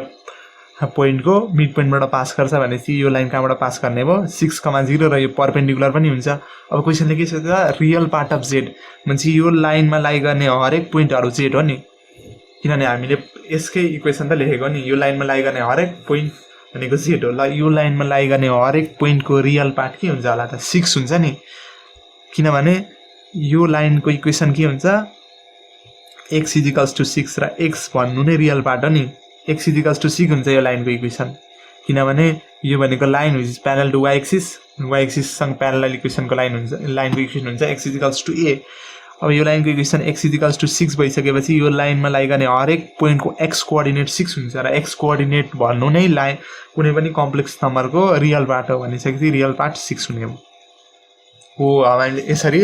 पोइन्टको मिड पोइन्टबाट पास गर्छ भनेपछि यो लाइन कहाँबाट पास गर्ने भयो 6,0 र यो परपेन्डिकुलर पनि हुन्छ। अब क्वेशनले के सोध्छ रियल पार्ट अफ z भनेपछि यो लाइनमा लाई गर्ने हरेक पोइन्टहरु z हो नि किनभने हामीले यसकै इक्वेसन त लेखेको नि यो लाइनमा लाई गर्ने हरेक पोइन्ट भनेको z हो। ल यो लाइनमा लाई गर्ने हरेक पोइन्टको रियल पार्ट के हुन्छ होला त 6 हुन्छ नि किनभने यो लाइनको इक्वेसन के हुन्छ x = 6 र x भन्नु नै रियल पार्ट हो नि x = 6 हुन्छ यो लाइनको इक्वेसन किनभने यो भनेको line which is parallel to y axis सँग प्यारलल इक्वेसनको लाइन हुन्छ लाइनको इक्वेसन हुन्छ x = a। अब यो लाइनको इक्वेसन x = 6 भइसकेपछि यो लाइनमा लाई गर्ने हरेक पोइन्टको x कोअर्डिनेट 6 हुन्छ र x कोअर्डिनेट भन्नु नै लाइन कुनै पनि कम्प्लेक्स नम्बरको रियल पार्ट हो भनिसकेपछि रियल पार्ट 6 हुने हो। अब हामीले यसरी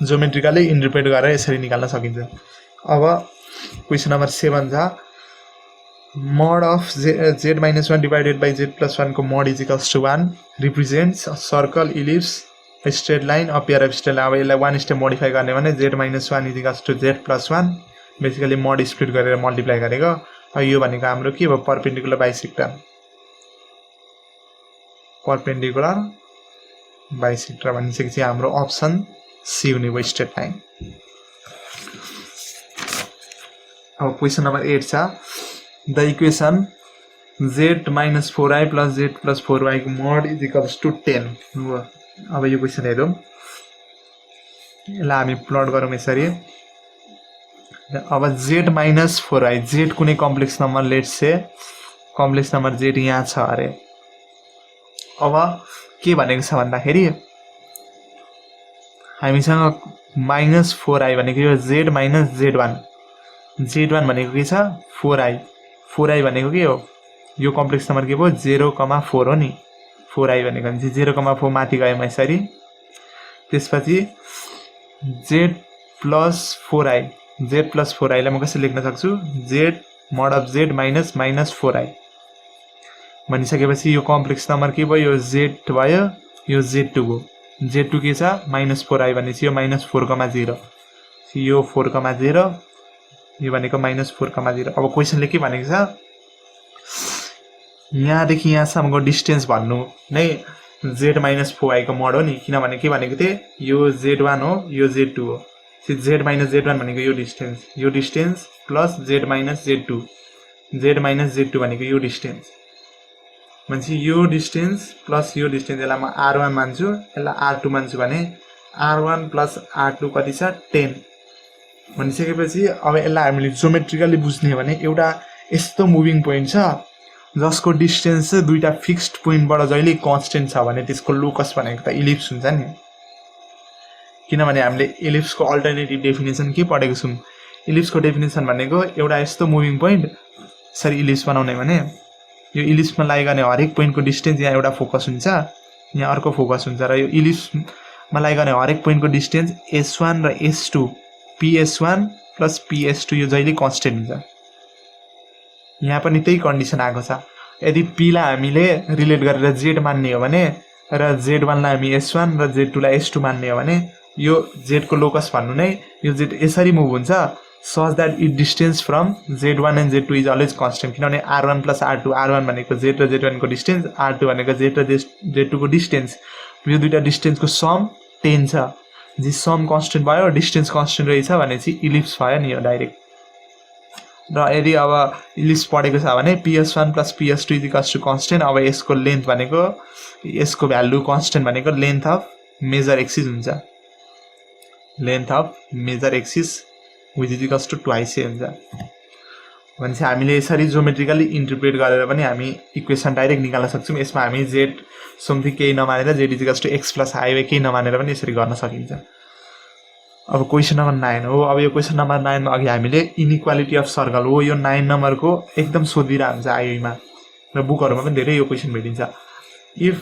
ज्योमेट्रिकली इन्टरप्रेट गरेर यसरी निकाल्न सकिन्छ। अब क्वेशन नम्बर 7 छ mod of z - 1 divided by z + 1 को mod = 1 represents a circle ellipse a straight line a pair of straight line। अब यसलाई 1 स्टेप मोडिफाई गर्ने भने z - 1 = z + 1 basically mod split गरेर मल्टिप्लाई गरेको। अब यो भनेको हाम्रो के हो परपेन्डिकुलर बाइसेक्टर भनिसकेपछि हाम्रो अप्सन सी हुने भयो स्ट्रेट लाइन। अब क्वेशन नम्बर 8 छ the equation z - 4i + z + 4y को mod = 10। अब यो क्वेशन हेरौँ यसलाई हामी प्लट गरौँ यसरी। अब z - 4i z कुनै complex number let's say complex number z यहाँ छ अरे। अब के भनेको छ भन्दाखेरि हामीसँग -4i भनेको यो z - z1 भनेको के छ 4i भनेको के हो यो कम्प्लेक्स नम्बर के भयो 0,4 हो नि 4i भनेको भने 0,4 माथि गएँ यसरी त्यसपछि z + 4i लाई म कसरी लेख्न सक्छु z mod of z - 4i भनिसकेपछि यो कम्प्लेक्स नम्बर के भयो यो z भयो यो z2 हो z2 के छ -4i भनेपछि यो -4,0 यो 4,0 यो भनेको -4,0। अब क्वेशनले के भनेको छ यहाँदेखि यहाँसम्मको डिस्टेन्स भन्नु नै z - 4i को मोड हो नि किनभने के भनेको थिए यो z1 हो यो z2 हो z - z1 भनेको यो डिस्टेन्स प्लस z - z2 भनेको यो डिस्टेन्स भनेपछि यो डिस्टेन्स प्लस यो डिस्टेन्स यसलाई म r1 मान्छु यसलाई r2 मान्छु भने r1 + r2 कति छ 10 भनिसकेपछि अब यसलाई हामीले ज्योमेट्रिकली बुझ्ने भने एउटा यस्तो मुभिङ पोइन्ट छ जसको डिस्टेन्स चाहिँ दुईटा फिक्स्ड पोइन्टबाट जहिले कन्स्टेन्ट छ भने त्यसको लोकस भनेको त इलिप्स हुन्छ नि किनभने हामीले इलिप्सको अल्टरनेटिभ डेफिनेसन के पढेको छौं इलिप्सको डेफिनेसन भनेको एउटा यस्तो मुभिङ पोइन्ट सरी इलिप्स बनाउने भने यो इलिप्समा लाई गर्ने हरेक पोइन्टको डिस्टेन्स यहाँ एउटा फोकस हुन्छ यहाँ अर्को फोकस हुन्छ र यो इलिप्समा लाई गर्ने हरेक पोइन्टको डिस्टेन्स s1 र s2 ps1 + ps2 यो जहिले कन्स्टेन्ट हुन्छ। यहाँ पनि त्यही कन्डिसन आएको छ यदि p लाई हामीले रिलेट गरेर z मान्ने हो भने र z1 लाई हामी s1 र z2 लाई s2 मान्ने हो भने यो z को लोकस भन्नु नै यो z यसरी मुभ हुन्छ such that its distance from z1 and z2 is always constant किनभने r1 + r2 r1 भनेको z र z1 को डिस्टेन्स r2 भनेको z र z2 को डिस्टेन्स यो दुईटा डिस्टेन्सको सम 10 छ जी सम कन्स्टेन्ट भयो डिस्टेन्स कन्स्टेन्ट रहेछ भने चाहिँ इलिप्स भयो नि यो डाइरेक्ट। र यदि अब इलिप्स पढेको छ भने PS1 + PS2 = कन्स्टेन्ट। अब यसको लेन्थ भनेको यसको भ्यालु कन्स्टेन्ट भनेको लेन्थ अफ मेजर एक्सिस हुन्छ, length of major axis which is = twice हुन्छ। भनेपछि हामीले यसरी ज्योमेट्रिकली इन्टरप्रेट गरेर पनि हामी इक्वेसन डाइरेक्ट निकाल्न सक्छौँ। यसमा हामी जेड समथिङ केही नमानेर जेड = x + i केही नमानेर पनि यसरी गर्न सकिन्छ। अब क्वेसन नम्बर 9 हो। अब यो क्वेसन नम्बर 9 मा अघि हामीले इनइक्वालिटी अफ सर्कल हो, यो 9 नम्बरको एकदम सोधिरहेको हुन्छ आईमा र बुकहरुमा पनि धेरै यो क्वेसन भेटिन्छ। इफ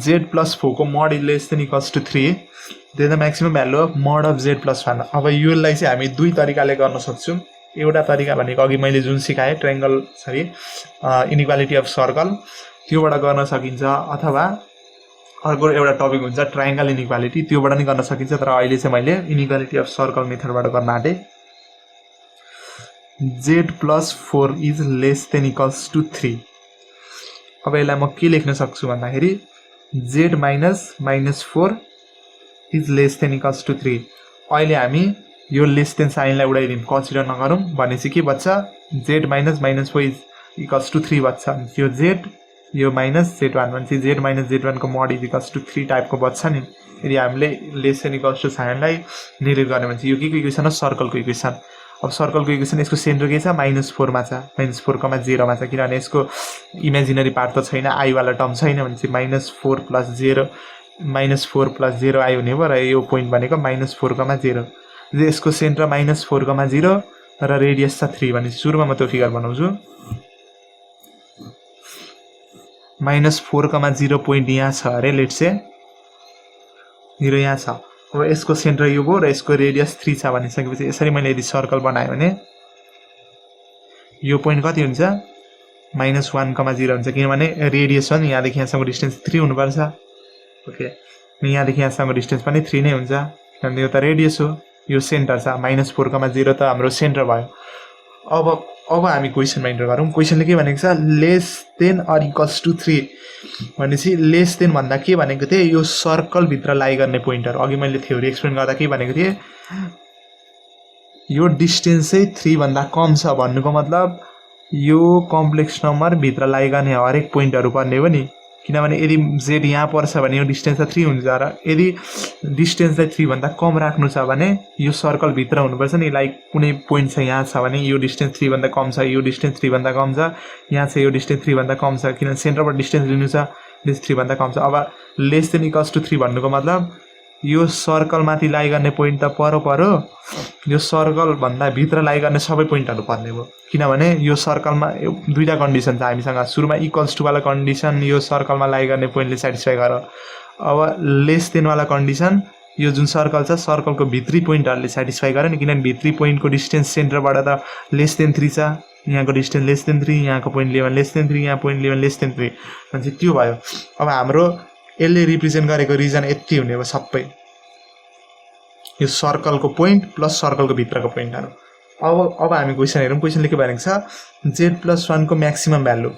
z + 4 को mod <= 3 then the maximum value of mod of z + 1। अब योलाई चाहिँ हामी दुई तरिकाले गर्न सक्छौं। एउटा तरिका भनेको अघि मैले जुन सिकाए ट्रायंगल इनइक्वालिटी अफ सर्कल त्योबाट गर्न सकिन्छ, अथवा अर्को एउटा टपिक हुन्छ ट्रायंगल इनइक्वालिटी त्योबाट नि गर्न सकिन्छ। तर अहिले चाहिँ मैले इनइक्वालिटी अफ सर्कल मेथडबाट गर्न आँटे। z + 4 <= 3। अब यसलाई म के लेख्न सक्छु भन्दाखेरि z - -4 <= 3। अहिले हामी यो लेस देन साइनलाई उडाइदिउँ, कन्सिडर नगरौँ भनेपछि के बच्छ z - -4 = 3 बच्छ। यो z यो माइनस z1 भनेपछि z - z1 को mod = 3 टाइपको बच्छ नि। यदि हामीले लेस देन = साइनलाई नेगलेक्ट गर्ने भने यो के को इक्वेसन हो सर्कलको इक्वेसन। अब सर्कलको इक्वेसन यसको सेन्टर के छ -4 मा छ, -4,0 मा छ, किनभने यसको इमेजिनरी पार्ट त छैन, i वाला टर्म छैन भनेपछि -4 + 0 -4 + 0 i हुने भयो र यो पोइन्ट भनेको -4,0। यसको सेन्टर -4,0 र रेडियस छ 3 भनेपछि सुरुमा म त्यो फिगर बनाउँछु। -4,0 पोइन्ट यहाँ छ अरे, लेट्स से 0 यहाँ छ। अब यसको सेन्टर यो भयो र यसको रेडियस 3 छ भनिसकेपछि यसरी मैले यदि सर्कल बनाए भने यो पोइन्ट कति हुन्छ -1,0 हुन्छ, किनभने रेडियस हो नि, यहाँदेखि यहाँसम्म डिस्टेन्स 3 हुनुपर्छ। ओके, यहाँदेखि यहाँसम्म डिस्टेन्स पनि 3 नै हुन्छ किनभने यो त रेडियस हो, यो सेन्टर छ। -4,0 त हाम्रो सेन्टर भयो। अब हामी क्वेसनमा इन्टर गरौँ। क्वेसनले के भनेको छ less than or equals to 3 भनेपछि लेस देन भन्दा के भनेको थिए यो सर्कल भित्र लाई गर्ने पोइन्टर। अघि मैले थ्योरी एक्सप्लेन गर्दा के भनेको थिए यो डिस्टेन्स चाहिँ 3 भन्दा कम छ भन्नुको मतलब यो कम्प्लेक्स नम्बर भित्र लाई गर्ने हरेक पोइन्टहरु पर्ने हो नि, किनभने यदि z यहाँ पर्छ भने यो डिस्टेन्स त 3 हुन्छ र यदि डिस्टेन्सलाई 3 भन्दा कम राख्नु छ भने यो सर्कल भित्र हुनुपर्छ नि। लाइक कुनै पोइन्ट छ यहाँ छ भने यो डिस्टेन्स 3 भन्दा कम छ, यो डिस्टेन्स 3 भन्दा कम छ, यहाँ छ यो डिस्टेन्स 3 भन्दा कम छ, किनभने सेन्टरबाट डिस्टेन्स लिनु छ, डिस्टेन्स 3 भन्दा कम छ। अब लेस देन इक्वल्स टु 3 भन्नुको मतलब यो सर्कल माथि लाई गर्ने पोइन्ट त परो यो सर्कल भन्दा भित्र लाई गर्ने सबै पोइन्टहरु पर्ने भयो, किनभने यो सर्कलमा दुईटा कन्डिसन छ हामीसँग। सुरुमा इक्वल्स टु वाला कन्डिसन यो सर्कलमा लाई गर्ने पोइन्टले स्याटिस्फाई गर। अब लेस देन वाला कन्डिसन यो जुन सर्कल छ सर्कलको भित्री पोइन्टहरुले स्याटिस्फाई गरे नि, किनभने भित्री पोइन्टको डिस्टेन्स सेन्टरबाट त लेस देन 3 छ, यहाँको डिस्टेन्स लेस देन 3, यहाँको पोइन्ट लियो भने लेस देन 3, यहाँ पोइन्ट लियो भने लेस देन 3 भनेपछि त्यो भयो। अब हाम्रो यसले रिप्रेजेन्ट गरेको रिजन यति हुने भयो सबै यो सर्कलको पोइन्ट प्लस सर्कलको भित्रको पोइन्टहरु। अब हामी क्वेसन हेरौँ। क्वेसनले के भनेको छ z + 1 को म्याक्सिमम भ्यालु।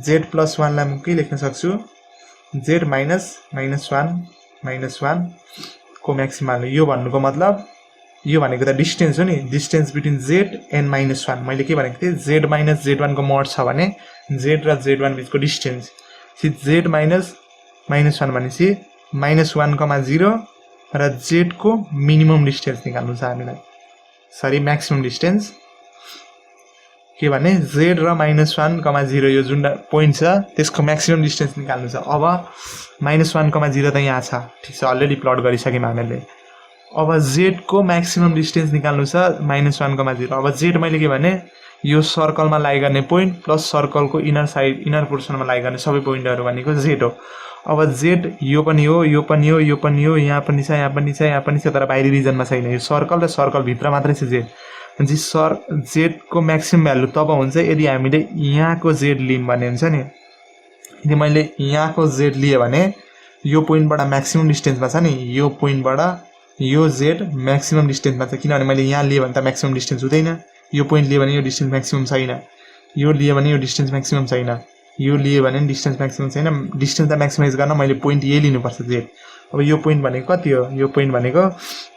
z + 1 लाई म के लेख्न सक्छु z - -1 को म्याक्सिमम भ्यालु। यो भन्नुको मतलब यो भनेको त डिस्टेन्स हो नि, डिस्टेन्स बिट्विन z एन्ड -1। मैले के भनेको थिए z - z1 को mod छ भने z र z1 बिचको डिस्टेन्स z - -1 भनेपछि -1,0 र z को मिनिमम डिस्टेन्स निकाल्नु छ हामीलाई, सरी म्याक्सिमम डिस्टेन्स के भने z र -1,0 यो जुन पोइन्ट छ त्यसको म्याक्सिमम डिस्टेन्स निकाल्नु छ। अब -1,0 त यहाँ छ, ठीक छ, अलरेडी प्लट गरिसक्यौं हामीले। अब z को म्याक्सिमम डिस्टेन्स निकाल्नु छ -1,0। अब z मैले के भने यो सर्कलमा लाई गर्ने पोइन्ट प्लस सर्कलको इनर साइड इनर पोर्सनमा लाई गर्ने सबै पोइन्टहरु भनेको z हो। अब z यो पनि हो, यो पनि हो, यो पनि हो, यहाँ पनि छ, यहाँ पनि छ, यहाँ पनि छ, तर बाहिरी रिजनमा छैन। यो सर्कल र सर्कल भित्र मात्रै छ z। भनेपछि z को म्याक्सिमम भ्यालु तब हुन्छ यदि हामीले यहाँको z लियौं भने हुन्छ नि। यदि मैले यहाँको z लिए भने यो पोइन्टबाट म्याक्सिमम डिस्टेन्समा छ नि, यो पोइन्टबाट यो z म्याक्सिमम डिस्टेन्समा छ, किनभने मैले यहाँ लिए भने त म्याक्सिमम डिस्टेन्स हुँदैन, यो पोइन्ट लिए भने यो डिस्टेन्स म्याक्सिमम छैन, यो लिए भने यो डिस्टेन्स म्याक्सिमम छैन, यो लिए भने डिस्टेन्स म्याक्सिमम छैन। डिस्टेन्स त म्याक्सिमाइज गर्न मैले पोइन्ट यही लिनुपर्छ z। अब यो पोइन्ट भनेको कति हो यो पोइन्ट भनेको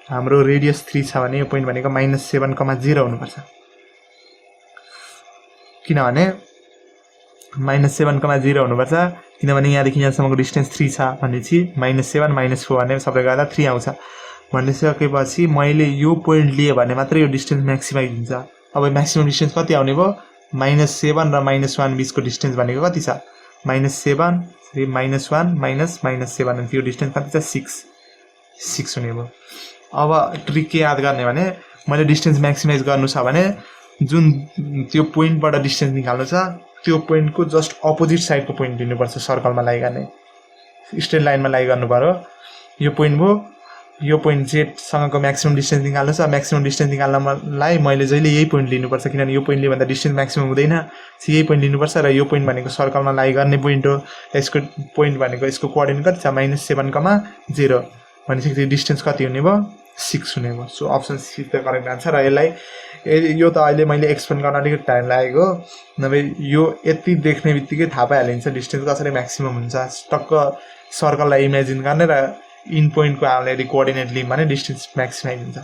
हाम्रो रेडियस 3 छ भने यो पोइन्ट भनेको -7,0 हुनुपर्छ किनभने -7,0 हुनुपर्छ किनभने यहाँदेखि यहाँसम्मको डिस्टेन्स 3 छ भनेपछि -7 -4 भने सबै गर्दा 3 आउँछ भनिसकेपछि मैले यो पोइन्ट लिए भने मात्र यो डिस्टेन्स म्याक्सिमाइज हुन्छ अब म्याक्सिमम डिस्टेन्स कति आउने भयो -7 र -1 बीचको डिस्टेन्स भनेको कति छ -7 -1 -7 अनि त्यो डिस्टेन्स कति छ 6 हुने भयो अब ट्रिक के याद गर्ने भने मैले डिस्टेन्स म्याक्सिमाइज गर्नु छ भने जुन त्यो पोइन्टबाट डिस्टेन्स निकाल्नु छ त्यो पोइन्टको जस्ट अपोजिट साइडको पोइन्ट लिनुपर्छ सर्कलमा लाई गर्ने स्ट्रेट लाइनमा लाई गर्नु पर्यो यो पोइन्ट भयो यो पोइन्ट जेडसँगको म्याक्सिमम डिस्टेन्स निकाल्नु छ म्याक्सिमम डिस्टेन्स निकाल्नलाई मैले जहिले यही पोइन्ट लिनुपर्छ किनभने यो पोइन्टले भन्दा डिस्टेन्स म्याक्सिमम हुँदैन यही पोइन्ट लिनुपर्छ र यो पोइन्ट भनेको सर्कलमा लाई गर्ने पोइन्ट हो यसको पोइन्ट भनेको यसको कोअर्डिनेट कति छ -7,0 भनेपछि डिस्टेन्स कति हुने भयो 6 हुने भयो so option see the correct answer र यसलाई यो त अहिले मैले एक्सप्लेन गर्न अलिकति टाइम लागेको नभए यो यति देख्ने बित्तिकै थाहा पाइहालिन्छ डिस्टेन्स कसरी म्याक्सिमम हुन्छ टक्क सर्कललाई इमेजिन गर्ने र इन पोइन्टको हामीले कोअर्डिनेट लियौँ भने डिस्टेन्स म्याक्सिमाइज हुन्छ